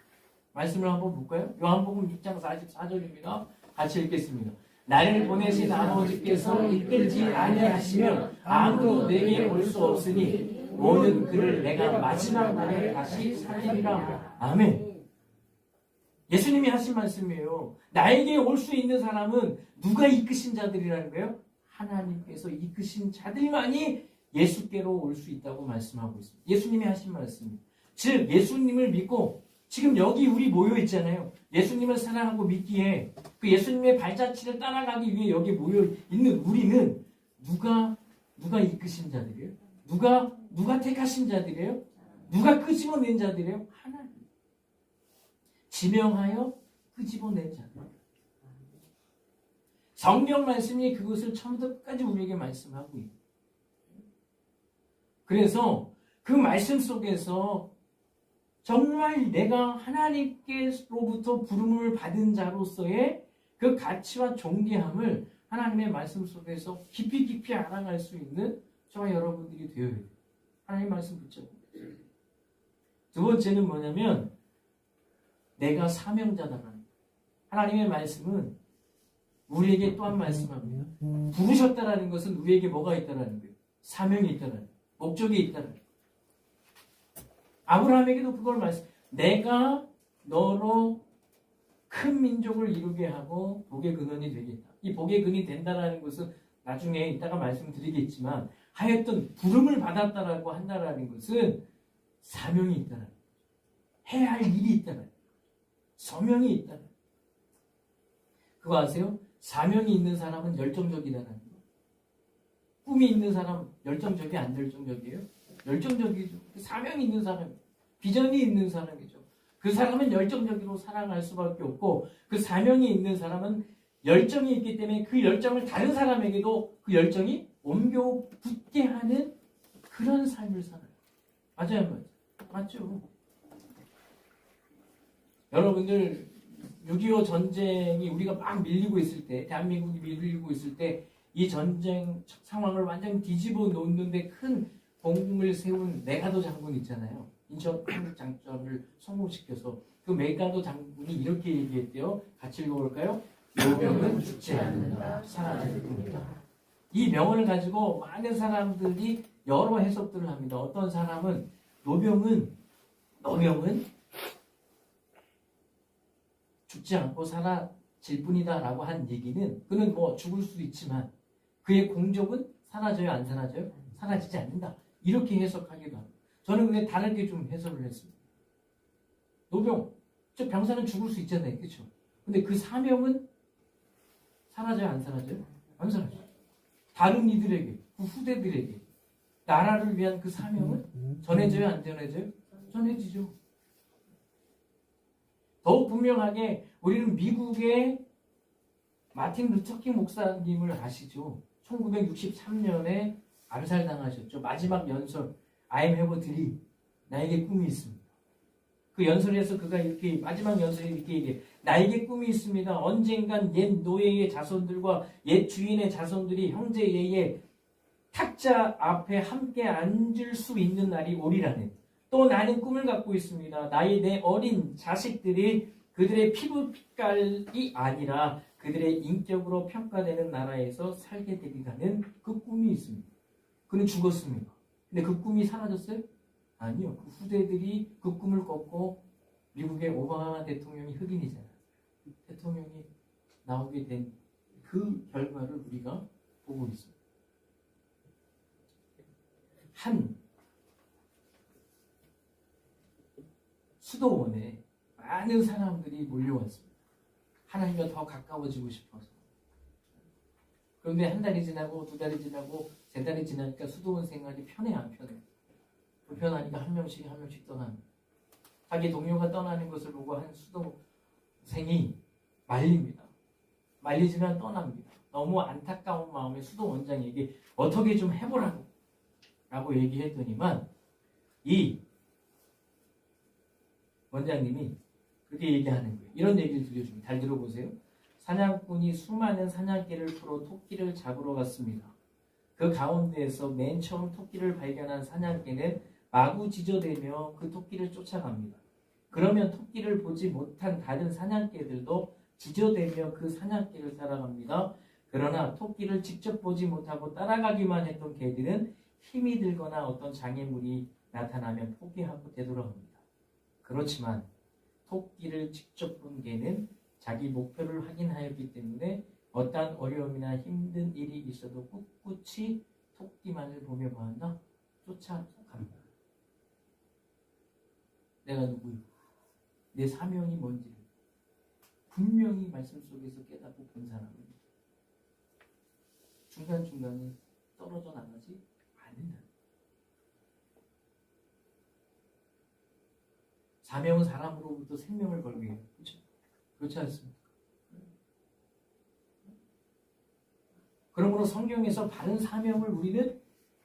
말씀을 한번 볼까요? 요한복음 6장 44절입니다. 같이 읽겠습니다. 나를 보내신 아버지께서 이끌지 아니하시면 아무도 내게 올 수 없으니 오는 그를 내가 마지막 날에 다시 살리리라. 아멘. 예수님이 하신 말씀이에요. 나에게 올 수 있는 사람은 누가 이끄신 자들이라는 거예요? 하나님께서 이끄신 자들만이 예수께로 올 수 있다고 말씀하고 있습니다. 예수님이 하신 말씀입니다. 즉 예수님을 믿고 지금 여기 우리 모여 있잖아요. 예수님을 사랑하고 믿기에 그 예수님의 발자취를 따라가기 위해 여기 모여 있는 우리는 누가 이끄신 자들이에요? 누가 택하신 자들이에요? 누가 끄집어낸 자들이에요? 하나님. 지명하여 끄집어낸 자들. 성경 말씀이 그것을 처음부터 끝까지 우리에게 말씀하고 있어요. 그래서 그 말씀 속에서 정말 내가 하나님께로부터 부름을 받은 자로서의 그 가치와 존귀함을 하나님의 말씀 속에서 깊이 알아갈 수 있는 저와 여러분들이 되어야 돼요. 하나님 말씀 붙잡고. 두 번째는 뭐냐면 내가 사명자다라는 거예요. 하나님의 말씀은 우리에게 또한 말씀합니다. 부르셨다라는 것은 우리에게 뭐가 있다라는 거예요? 사명이 있다라는 거예요. 목적이 있다라는 거예요. 아브라함에게도 그걸 내가 너로 큰 민족을 이루게 하고 복의 근원이 되겠다. 이 복의 근이 된다라는 것은 나중에 이따가 말씀드리겠지만 하여튼 부름을 받았다라고 한다라는 것은 사명이 있다라는 거예요. 해야 할 일이 있다라는 거예요. 소명이 있다라는 거예요. 그거 아세요? 사명이 있는 사람은 열정적이다라는 거예요. 꿈이 있는 사람 열정적이 안 열정적이에요? 열정적이죠. 사명이 있는 사람, 비전이 있는 사람이죠. 그 사람은 열정적으로 살아갈 수밖에 없고 그 사명이 있는 사람은 열정이 있기 때문에 그 열정을 다른 사람에게도 그 열정이 옮겨 붙게 하는 그런 삶을 살아요. 맞아요? 맞죠? 여러분들 6.25 전쟁이 우리가 막 밀리고 있을 때, 대한민국이 밀리고 있을 때 이 전쟁 상황을 완전히 뒤집어 놓는데 큰 공을 세운 메가도 장군 있잖아요. 인천 한국 장점을 성공시켜서 그 메가도 장군이 이렇게 얘기했대요. 같이 읽어볼까요? 노병은 죽지 않는다. 살아날 뿐이다. 이 명언을 가지고 많은 사람들이 여러 해석들을 합니다. 어떤 사람은 노병은 죽지 않고 사라질 뿐이다 라고 한 얘기는 그는 뭐 죽을 수도 있지만 그의 공적은 사라져요? 안 사라져요? 사라지지 않는다. 이렇게 해석하기도 합니다. 저는 근데 다르게 좀 해석을 했습니다. 노병, 저 병사는 죽을 수 있잖아요. 그렇죠? 근데 그 사명은 사라져요? 안 사라져요? 안 사라져요. 다른 이들에게, 그 후대들에게 나라를 위한 그 사명은 전해져요? 안 전해져요? 전해지죠. 더욱 분명하게 우리는 미국의 마틴 루터킹 목사님을 아시죠? 1963년에 암살당하셨죠. 마지막 연설 I have a dream. 나에게 꿈이 있습니다. 그 연설에서 그가 이렇게 마지막 연설에 이렇게 얘기해. 나에게 꿈이 있습니다. 언젠간 옛 노예의 자손들과 옛 주인의 자손들이 형제의 탁자 앞에 함께 앉을 수 있는 날이 오리라는. 또 나는 꿈을 갖고 있습니다. 내 어린 자식들이 그들의 피부 빛깔이 아니라 그들의 인격으로 평가되는 나라에서 살게 되리라는 그 꿈이 있습니다. 그는 죽었습니다. 근데 그 꿈이 사라졌어요? 아니요. 그 후대들이 그 꿈을 꺾고 미국의 오바마 대통령이 흑인이잖아요. 대통령이 나오게 된 그 결과를 우리가 보고 있습니다. 한 수도원에 많은 사람들이 몰려왔습니다. 하나님과 더 가까워지고 싶어서. 그런데 한 달이 지나고 두 달이 지나고 세 달이 지나니까 수도원 생활이 편해 안 편해? 불편하니까 한 명씩 떠납니다. 자기 동료가 떠나는 것을 보고 한 수도생이 말립니다. 말리지만 떠납니다. 너무 안타까운 마음에 수도원장에게 어떻게 좀 해보라고 라고 얘기했더니만 이 원장님이 그렇게 얘기하는 거예요. 이런 얘기를 들려줍니다. 잘 들어보세요. 사냥꾼이 수많은 사냥개를 풀어 토끼를 잡으러 갔습니다. 그 가운데에서 맨 처음 토끼를 발견한 사냥개는 마구 지저대며 그 토끼를 쫓아갑니다. 그러면 토끼를 보지 못한 다른 사냥개들도 지저대며 그 사냥개를 따라갑니다. 그러나 토끼를 직접 보지 못하고 따라가기만 했던 개들은 힘이 들거나 어떤 장애물이 나타나면 포기하고 되돌아갑니다. 그렇지만 토끼를 직접 본 개는 자기 목표를 확인하였기 때문에 어떠한 어려움이나 힘든 일이 있어도 꿋꿋이 토끼만을 보며 뭐한다? 쫓아갑니다. 내가 누구요? 내 사명이 뭔지를 분명히 말씀 속에서 깨닫고 본 사람은 중간중간에 떨어져 나가지 않는다. 사명은 사람으로부터 생명을 걸게 해요. 그렇죠? 그렇지 않습니까? 그러므로 성경에서 바른 사명을 우리는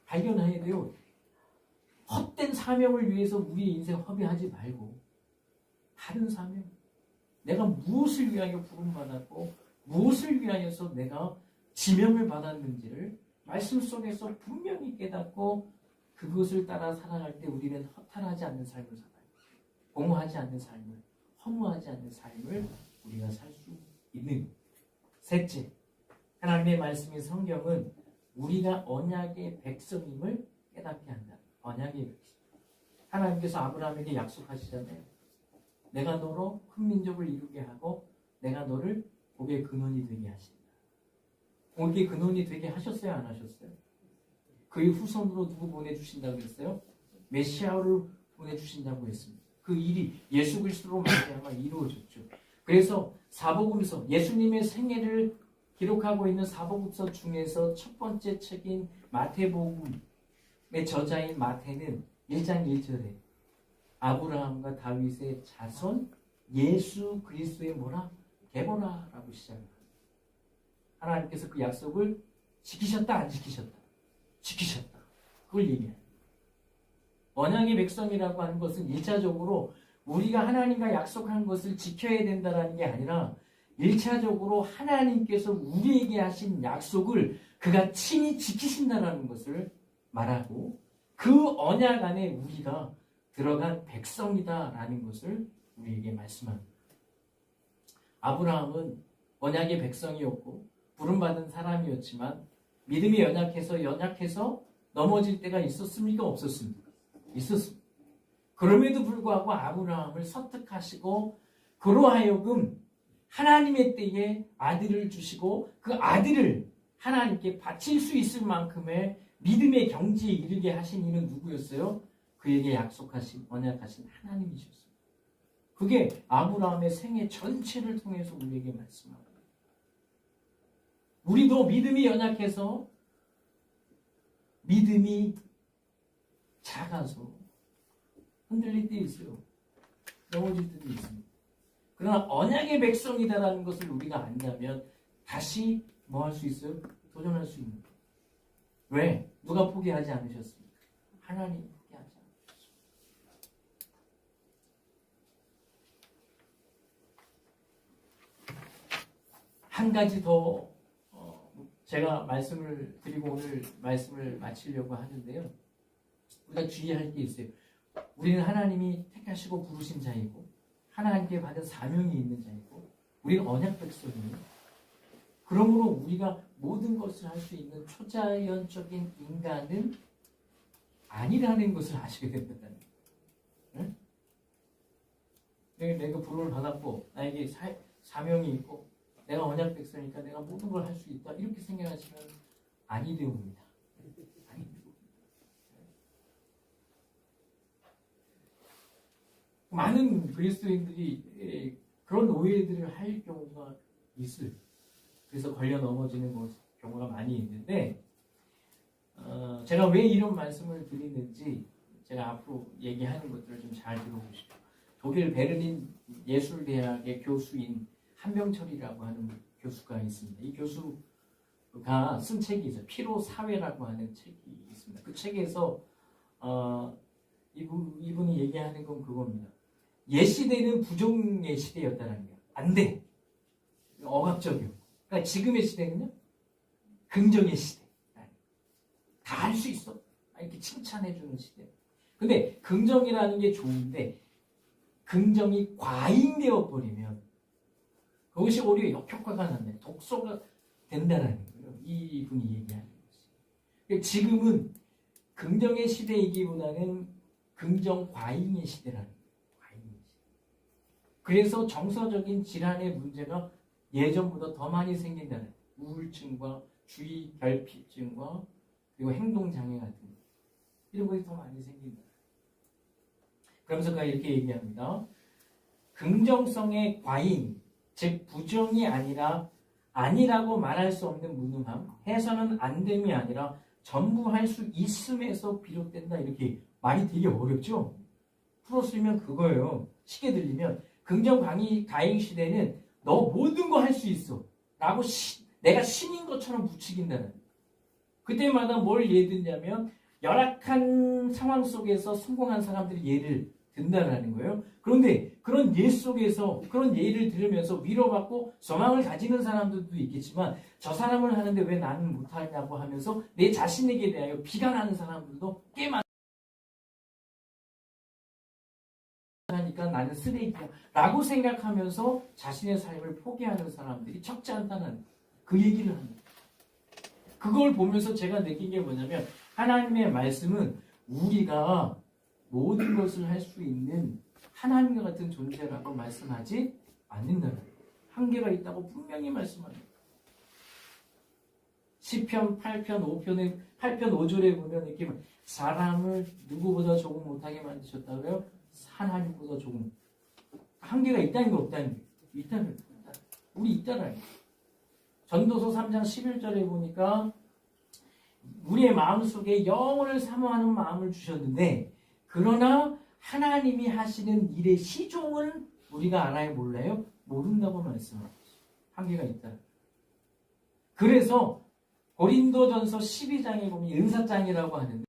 발견해야 돼요. 헛된 사명을 위해서 우리의 인생 허비하지 말고 바른 사명, 내가 무엇을 위하여 부름받았고 무엇을 위하여서 내가 지명을 받았는지를 말씀 속에서 분명히 깨닫고 그것을 따라 살아갈 때 우리는 허탈하지 않는 삶을 살아요. 공허하지 않는 삶을, 허무하지 않는 삶을 우리가 살 수 있는. 셋째, 하나님의 말씀인 성경은 우리가 언약의 백성임을 깨닫게 한다. 언약의 백성. 하나님께서 아브라함에게 약속하시잖아요. 내가 너로 큰 민족을 이루게 하고 내가 너를 복의 근원이 되게 하신다. 복의 근원이 되게 하셨어요? 안 하셨어요? 그의 후손으로 누구 보내주신다고 했어요? 메시아를 보내주신다고 했습니다. 그 일이 예수 그리스도로 말미암아 이루어졌죠. 그래서 사복음서, 예수님의 생애를 기록하고 있는 사복음서 중에서 첫 번째 책인 마태복음의 저자인 마태는 1장 1절에 아브라함과 다윗의 자손 예수 그리스도의 뭐라? 계보라라고 시작합니다. 하나님께서 그 약속을 지키셨다 안 지키셨다? 지키셨다. 그걸 얘기해요. 언약의 백성이라고 하는 것은 1차적으로 우리가 하나님과 약속한 것을 지켜야 된다는 게 아니라 1차적으로 하나님께서 우리에게 하신 약속을 그가 친히 지키신다는 것을 말하고 그 언약 안에 우리가 들어간 백성이다라는 것을 우리에게 말씀합니다. 아브라함은 언약의 백성이었고 부름받은 사람이었지만 믿음이 연약해서 넘어질 때가 있었습니까? 없었습니까? 있었습니다. 그럼에도 불구하고 아브라함을 설득하시고 그로 하여금 하나님의 때에 아들을 주시고 그 아들을 하나님께 바칠 수 있을 만큼의 믿음의 경지에 이르게 하신 이는 누구였어요? 그에게 약속하신 언약하신 하나님이셨어요. 그게 아브라함의 생애 전체를 통해서 우리에게 말씀합니다. 우리도 믿음이 연약해서 믿음이 작아서 흔들릴 때 있어요. 넘어질 때도 있습니다. 그러나 언약의 백성이다라는 것을 우리가 안다면 다시 뭐 할 수 있어요? 도전할 수 있는 거예요. 왜? 누가 포기하지 않으셨습니까? 하나님이 포기하지 않으셨습니다. 한 가지 더 제가 말씀을 드리고 오늘 말씀을 마치려고 하는데요. 우리가 주의할 게 있어요. 우리는 하나님이 택하시고 부르신 자이고 하나님께 받은 사명이 있는 자이고 우리는 언약 백성이에요. 그러므로 우리가 모든 것을 할 수 있는 초자연적인 인간은 아니라는 것을 아시게 된다는 거예요. 응? 내가 부름을 받았고 나에게 사명이 있고 내가 언약 백성이니까 내가 모든 걸 할 수 있다 이렇게 생각하시면 아니 되옵니다. 아니 되옵니다. 많은 그리스도인들이 그런 오해들을 할 경우가 있어요. 그래서 걸려 넘어지는 경우가 많이 있는데 제가 왜 이런 말씀을 드리는지 제가 앞으로 얘기하는 것들을 좀 잘 들어보시죠. 독일 베르린 예술대학의 교수인 한병철이라고 하는 교수가 있습니다. 이 교수가 쓴 책이 있어요. 피로 사회라고 하는 책이 있습니다. 그 책에서 이분이 얘기하는 건 그겁니다. 옛 시대는 부정의 시대였다는 거예요. 안 돼. 억압적이요. 그러니까 지금의 시대는요, 긍정의 시대. 다 할 수 있어. 이렇게 칭찬해주는 시대. 근데 긍정이라는 게 좋은데 긍정이 과잉되어 버리면 그것이 오히려 역효과가 난다. 독소가 된다는 거예요. 이분이 얘기하는 것이. 지금은 긍정의 시대이기보다는 긍정 과잉의 시대라는 거예요. 과잉의 시대. 그래서 정서적인 질환의 문제가 예전보다 더 많이 생긴다는 우울증과 주의 결핍증과 그리고 행동장애 같은 이런 것이 더 많이 생긴다. 그러면서 그가 이렇게 얘기합니다. 긍정성의 과잉, 즉 부정이 아니라 아니라고 말할 수 없는 무능함, 해서는 안 됨이 아니라 전부 할 수 있음에서 비롯된다. 이렇게 말이 되게 어렵죠? 풀어쓰면 그거예요. 쉽게 들리면 긍정 과잉 시대는 너 모든 거 할 수 있어 라고 내가 신인 것처럼 부추긴다는. 그때마다 뭘 예를 들냐면 열악한 상황 속에서 성공한 사람들이 예를 든다는 거예요. 그런데 그런 예 속에서 그런 예를 들으면서 위로받고 소망을 가지는 사람들도 있겠지만 저 사람을 하는데 왜 나는 못하냐고 하면서 내 자신에게 대하여 비난하는 사람들도 꽤 많으니까 나는 쓰레기야 라고 생각하면서 자신의 삶을 포기하는 사람들이 적지 않다는 그 얘기를 합니다. 그걸 보면서 제가 느낀 게 뭐냐면 하나님의 말씀은 우리가 모든 것을 할 수 있는 하나님과 같은 존재라고 말씀하지 않는다는 거예요. 한계가 있다고 분명히 말씀합니다. 시편 8편 5절에 보면 이렇게 사람을 누구보다 조금 못하게 만드셨다고요? 하나님보다 조금. 한계가 있다는 거 없다는 거예요. 있다는 거예요. 우리 있다는 거예요. 전도서 3장 11절에 보니까 우리의 마음속에 영혼을 사모하는 마음을 주셨는데 그러나 하나님이 하시는 일의 시종을 우리가 알아요? 몰라요? 모른다고 말씀하고 있어요. 한계가 있다. 그래서 고린도전서 12장에 보면 은사장이라고 하는데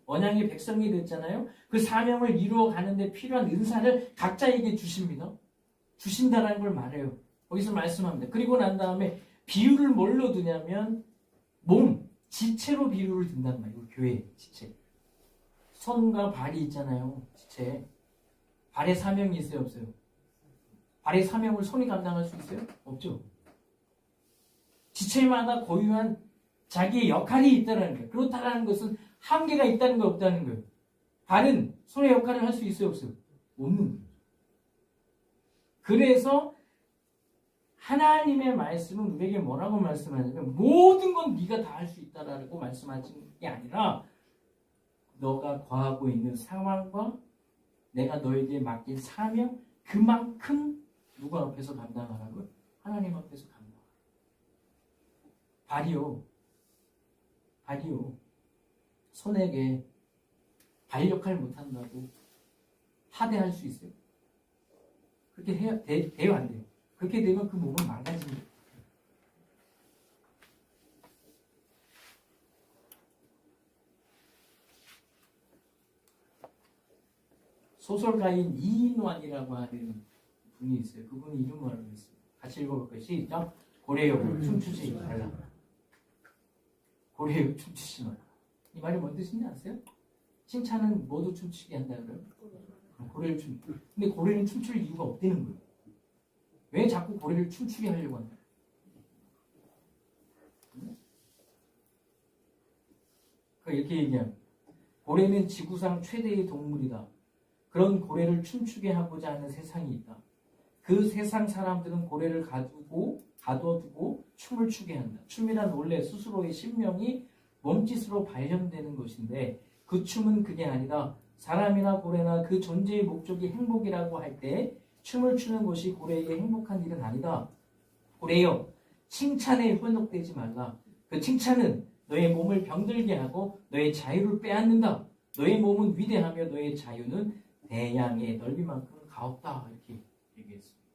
언양의 백성이 됐잖아요. 그 사명을 이루어 가는데 필요한 은사를 각자에게 주십니다. 주신다라는 걸 말해요. 거기서 말씀합니다. 그리고 난 다음에 비유를 뭘로 두냐면 몸, 지체로 비유를 든단 말이에요. 교회 지체. 손과 발이 있잖아요. 지체. 발에 사명이 있어요? 없어요? 발의 사명을 손이 감당할 수 있어요? 없죠. 지체마다 고유한 자기의 역할이 있다는 거예요. 그렇다는 것은 한계가 있다는 거 없다는 거예요. 발은 손의 역할을 할 수 있어요? 없어요? 없는 거예요. 그래서 하나님의 말씀은 우리에게 뭐라고 말씀하냐면 모든 건 네가 다 할 수 있다라고 말씀하시는 게 아니라 너가 거하고 있는 상황과 내가 너에게 맡긴 사명 그만큼 누구 앞에서 감당하라고요? 하나님 앞에서 감당하라. 발이요. 손에게 발 역할 못한다고 하대할 수 있어요? 그렇게 돼요? 안 돼요? 그렇게 되면 그 몸은 망가집니다. 소설가인 이인환이라고 하는 분이 있어요. 그분이 이런 말을 했어요. 같이 읽어볼까요? 시작. 고래여 춤추지 말라. 고래여 춤추지 말라. 이 말이 뭔 뜻인지 아세요? 칭찬은 모두 춤추게 한다 그래요? 고래를 근데 고래는 춤출 이유가 없다는 거예요. 왜 자꾸 고래를 춤추게 하려고 하냐? 이렇게 얘기합니다. 고래는 지구상 최대의 동물이다. 그런 고래를 춤추게 하고자 하는 세상이 있다. 그 세상 사람들은 고래를 가둬두고 춤을 추게 한다. 춤이란 원래 스스로의 신명이 몸짓으로 발현되는 것인데 그 춤은 그게 아니다. 사람이나 고래나 그 존재의 목적이 행복이라고 할 때 춤을 추는 것이 고래에게 행복한 일은 아니다. 고래여, 칭찬에 현혹되지 말라. 그 칭찬은 너의 몸을 병들게 하고 너의 자유를 빼앗는다. 너의 몸은 위대하며 너의 자유는 대양의 넓이만큼 가없다. 이렇게 얘기했습니다.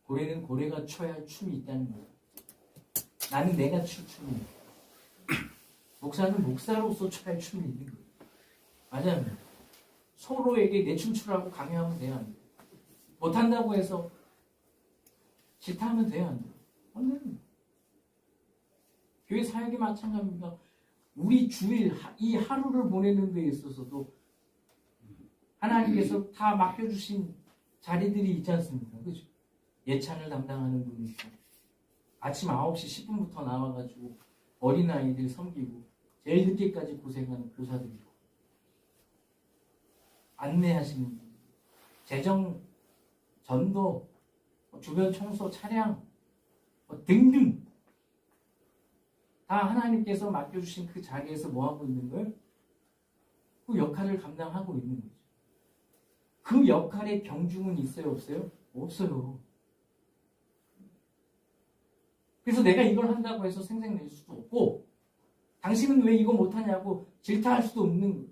고래는 고래가 춰야 할 춤이 있다는 거예요. 나는 내가 출 춤이에요. 목사는 목사로서 춰야 할 춤이 있는 거예요. 맞아요. 서로에게 내 춤추라고 강요하면 돼야 안 돼요. 못한다고 해서 질타하면 돼야 안 돼요. 오늘 교회 사역이 마찬가지입니다. 우리 주일 이 하루를 보내는 데 있어서도 하나님께서 다 맡겨주신 자리들이 있지 않습니까? 그죠? 예찬을 담당하는 분이 있고 아침 9시 10분부터 나와가지고 어린아이들 섬기고 제일 늦게까지 고생하는 교사들이고 안내하시는 분, 재정, 전도, 주변 청소, 차량 등등 다 하나님께서 맡겨주신 그 자리에서 뭐하고 있는 거예요? 그 역할을 감당하고 있는 거죠. 그 역할의 병중은 있어요, 없어요? 없어요. 그래서 내가 이걸 한다고 해서 생색낼 수도 없고, 당신은 왜 이거 못하냐고 질타할 수도 없는 거예요.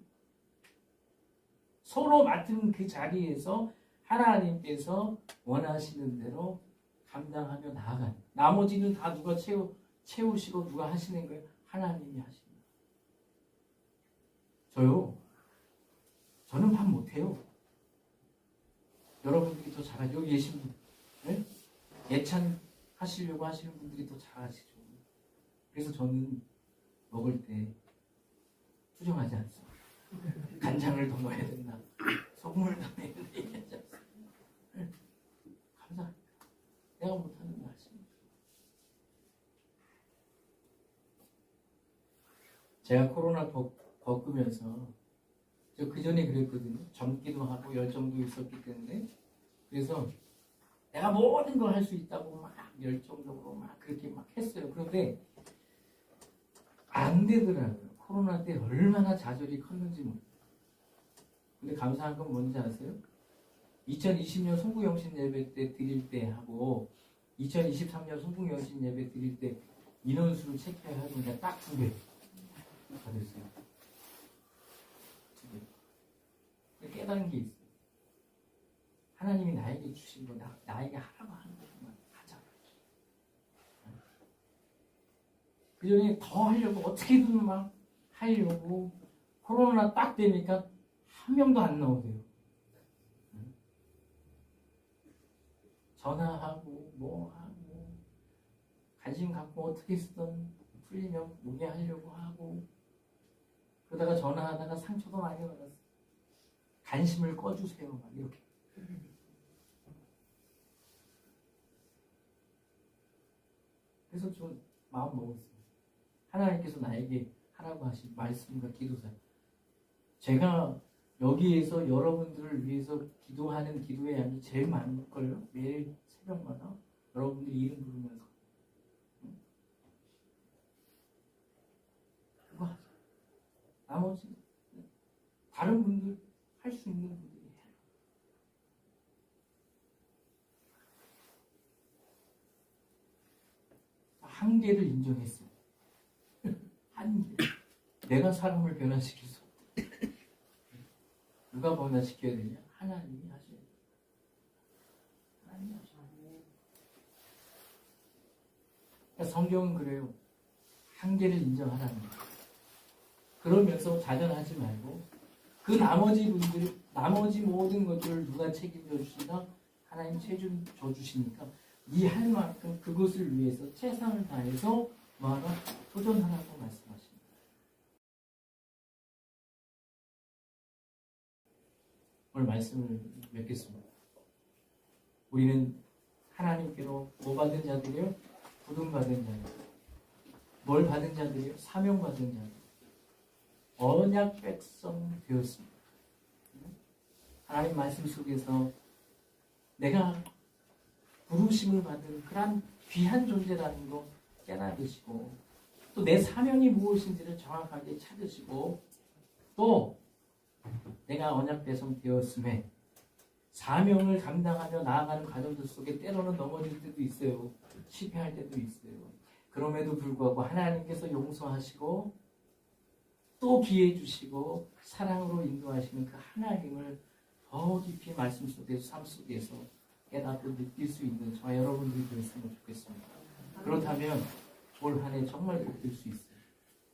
서로 맡은 그 자리에서 하나님께서 원하시는 대로 감당하며 나아가는. 나머지는 다 누가 채우시고 누가 하시는 거예요? 하나님이 하십니다. 저는 밥 못해요. 여러분들이 더 잘하죠. 여기 계신 분, 네? 예찬 하시려고 하시는 분들이 더 잘하시죠. 그래서 저는 먹을 때 투정하지 않습니다. 간장을 더 넣어야 된다, 소금을 더 넣어야 된다 얘기하지 않습니다. 네? 감사합니다. 내가 못하는 말씀입니다. 제가 코로나 겪으면서 저 그전에 그랬거든요. 젊기도 하고 열정도 있었기 때문에. 그래서 내가 모든 걸 할 수 있다고 막 열정적으로 막 그렇게 막 했어요. 그런데 안 되더라고요. 코로나 때 얼마나 좌절이 컸는지 몰라요. 근데 감사한 건 뭔지 아세요? 2020년 송구영신 예배 때 드릴 때 하고 2023년 송구영신 예배 드릴 때 인원수를 체크해보니까 딱 2배 다 됐어요. 2배. 깨달은 게 있어요. 하나님이 나에게 주신 거, 나에게 하라고 하는 것만 하자. 그 전에 더 하려고 어떻게든 막 하려고 코로나 딱 되니까 한 명도 안 나오세요. 전화하고 뭐 하고 관심 갖고 어떻게 쓰던 풀리면 오게 하려고 하고 그러다가 전화하다가 상처도 많이 받았어요. 관심을 꺼주세요. 막 이렇게. 그래서 좀 마음 먹었어요. 하나님께서 나에게 하라고 하신 말씀과 기도사. 제가 여기에서 여러분들을 위해서 기도하는 기도의 양이 제일 많을걸요. 매일 새벽마다 여러분들이 이름 부르면서 그거 하죠. 나머지 다른 분들 할 수 있는 분들이 해요. 한계를 인정했어요. 한계. 내가 사람을 변화시킬 수 없다. 누가 변화시켜야 되냐? 하나님이 하셔야 돼요. 하나님이 하셔야 돼요. 그러니까 성경은 그래요. 한계를 인정하라는 거예요. 그러면서 자전하지 말고 그 나머지 분들, 나머지 모든 것들을 누가 책임져 주시나? 하나님 책임져 주시니까 네 할 만큼 그것을 위해서 최선을 다해서 뭐하나 도전하라고 말씀하십니다. 오늘 말씀을 맺겠습니다. 우리는 하나님께로 뭐 받은 자들이요? 부름 받은 자들. 뭘 받은 자들이요? 사명 받은 자들. 언약 백성 되었습니다. 하나님 말씀 속에서 내가 부르심을 받은 그런 귀한 존재라는 거 깨달으시고 또 내 사명이 무엇인지를 정확하게 찾으시고 또 내가 언약 백성 되었음에 사명을 감당하며 나아가는 과정들 속에 때로는 넘어질 때도 있어요. 실패할 때도 있어요. 그럼에도 불구하고 하나님께서 용서하시고 또 기회 주시고 사랑으로 인도하시는 그 하나님을 더 깊이 말씀 속에서 삶 속에서 깨닫고 느낄 수 있는 저와 여러분들이 되었으면 좋겠습니다. 그렇다면 올 한 해 정말 복될 수 있어요.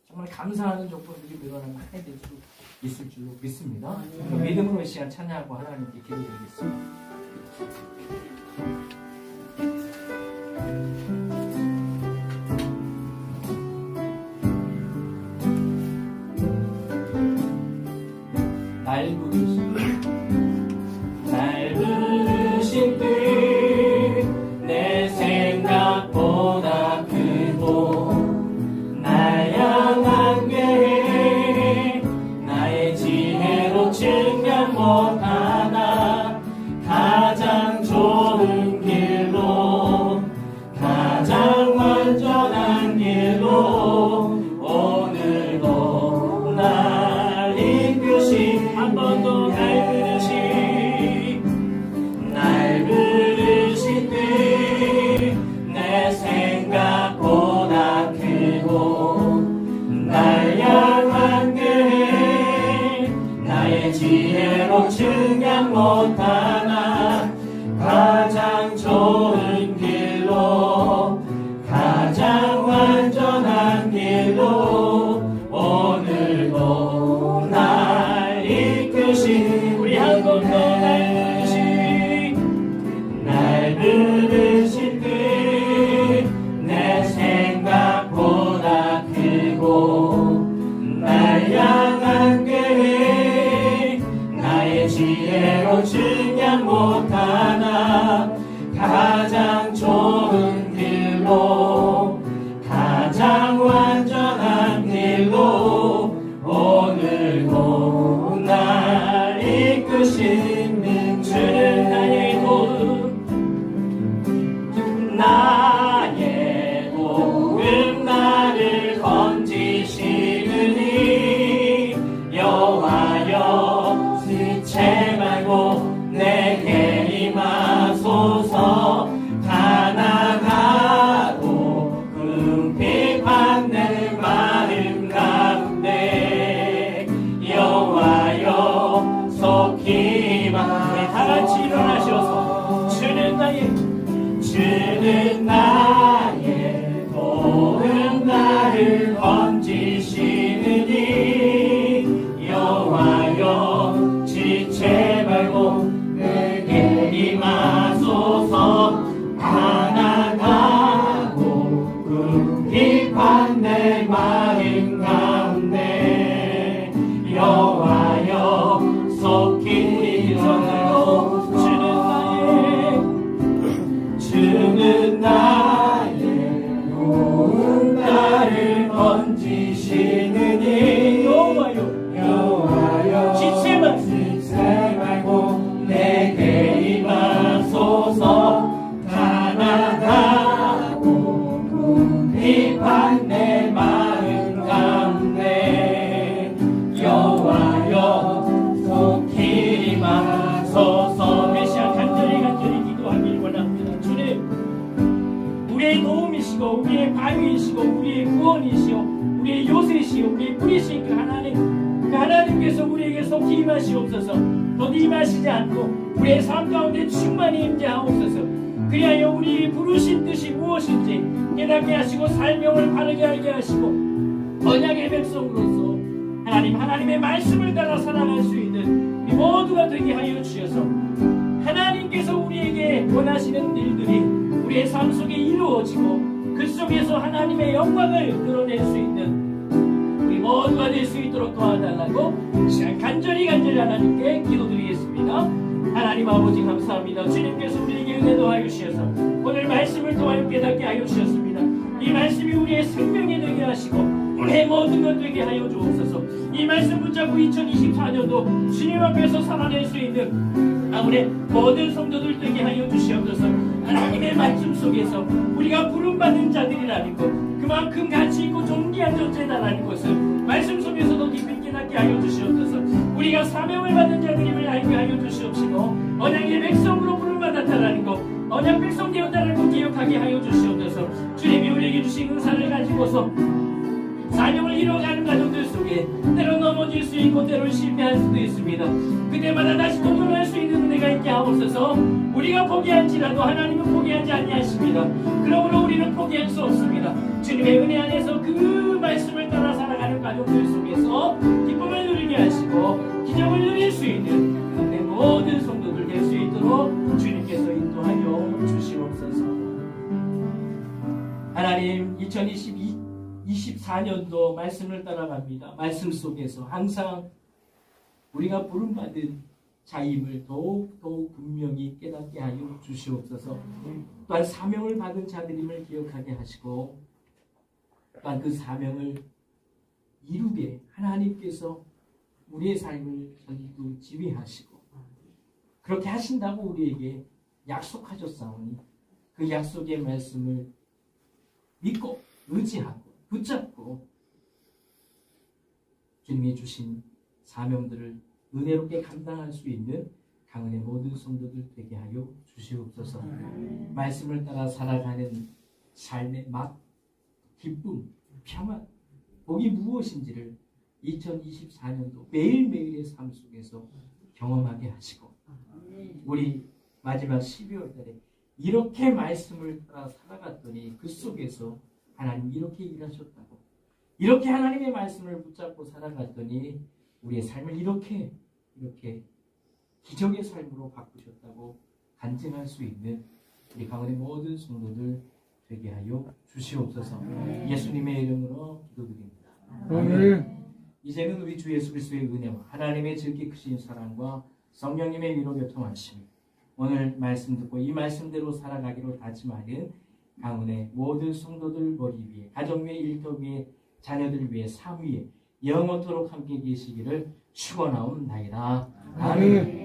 정말 감사하는 조건들이 늘어나는 한 해 될 수 있을 줄로 믿습니다. 믿음으로 이 시간 찬양하고 하나님께 기도드리겠습니다. 날 부르신 뜻 내 생각보다 크고 날 향한 계획 나의 지혜로 측면 못하나 가장 좋은 길로 가장 완전한 길로 오늘도 날 이끄시 한 번 더 날 부르시듯 내 생각보다 크고 날 향한 길 나의 지혜로 증량 못하나 가장 좋은 길로 가장 완전한 길로 오늘도 날 이끄시 우리 한 번 더 날 부르실 듯내 생각보다 크고 날 향한 길 나의 지혜로 증량 못하나 가장 좋은 길로 가장 완전한 길로 오늘도 날 이끄시는 주는 나의 도움 나의 도움 나를 건지시느니 여호와여 지체 말고 내게 임하소서 가난하고 궁핍한 내 마음 가운데 여호와여 속히 임하 우리 다같이 일어나셔서 주는 나의 도움 나를 건지시느니 여호와여 지체 말고 내게 임하소서 가난하고 궁핍한 내 마음 가운데 여호와여 속히 일어나고 주는 나의 도움 나를 건지시느니 여호와여 지체 말고 내게 임하소서 가난하고 궁핍한 내 마음 가운데 여호와여 속히 임하소서 메시아 간절히 기도하길 원합니다. 주님 우리의 도움이시고 우리의 바위이시고 우리의 구원이시오 우리의 요새시오 우리의 뿌리신 그 하나님께서 우리에게 속히 임하시옵소서 더 임하시지 않고 우리의 삶 가운데 충만히 임재하옵소서 그리하여 우리 부르신 뜻이 무엇인지 깨닫게 하시고 삶명을 바르게 알게 하시고 언약의 백성으로서 하나님의 말씀을 따라 살아갈 수 있는 우리 모두가 되게 하여 주셔서 하나님께서 우리에게 원하시는 일들이 우리의 삶 속에 이루어지고 그 속에서 하나님의 영광을 드러낼 수 있는 우리 모두가 될 수 있도록 도와달라고 시간 간절히 하나님께 기도드리겠습니다. 하나님 아버지 감사합니다. 주님께서 우리에게 은혜 더하여 주셔서 오늘 말씀을 통하여 깨닫게 하여 주셨습니다. 이 말씀이 우리의 생명이 되게 하시고 우리의 모든 것 되게 하여 주옵소서. 이 말씀 붙잡고 2024년도 주님 앞에서 살아낼 수 있는 우리 모든 성도들 되게 하여 주시옵소서. 하나님의 말씀 속에서 우리가 부름받은 자들이라는 것 그만큼 가치 있고 존귀한 존재다라는 것을 말씀 속에서도 깊이 깨닫게 하여 주시옵소서. 우리가 사명을 받은 자들임을 알게 하여 주시옵시고 언약의 백성으로 부름받았다라는 것 언약 백성 되었다는 것 기억하게 하여 주시옵소서. 주님이 우리에게 주신 은사를 가지고서 사명을 이루어가는 가정들 속에 때론 넘어질 수 있고 때론 실패할 수도 있습니다. 그때마다 다시 도전할 수 있는 은혜가 있게 하옵소서. 우리가 포기할지라도 하나님은 포기하지 아니하십니다. 그러므로 우리는 포기할 수 없습니다. 주님의 은혜 안에서 그 말씀을 따라 살아가는 가정들 속에서 기쁨을 누리게 하시고 기적을 누릴 수 있는 내 모든 성도들 될 수 있도록 주님께서 인도하여 주시옵소서. 하나님 2024년도 말씀을 따라갑니다. 말씀 속에서 항상 우리가 부름받은 자임을 더욱 분명히 깨닫게 하여 주시옵소서. 또한 사명을 받은 자들임을 기억하게 하시고 또한 그 사명을 이루게 하나님께서 우리의 삶을 전부 지휘하시고 그렇게 하신다고 우리에게 약속하셨사오니 그 약속의 말씀을 믿고 의지하고 붙잡고 주님이 주신 사명들을 은혜롭게 감당할 수 있는 강은의 모든 성도들 되게 하여 주시옵소서. 말씀을 따라 살아가는 삶의 맛, 기쁨, 평안, 복이 무엇인지를 2024년도 매일매일의 삶 속에서 경험하게 하시고 우리 마지막 12월 달에 이렇게 말씀을 따라 살아갔더니 그 속에서 하나님 이렇게 일하셨다고, 이렇게 하나님의 말씀을 붙잡고 살아갔더니 우리의 삶을 이렇게 기적의 삶으로 바꾸셨다고 간증할 수 있는 우리 강원의 모든 성도들 되게 하여 주시옵소서. 예수님의 이름으로 기도드립니다. 아멘. 이제는 우리 주 예수 그리스도의 은혜와 하나님의 지극히 크신 사랑과 성령님의 위로 교통하심이 오늘 말씀 듣고 이 말씀대로 살아가기로 다짐하는 강원의 모든 성도들 머리 위에, 가정 위에, 일터 위에, 자녀들 위에, 삶 위에 영원토록 함께 계시기를 축원하옵나이다. 아멘.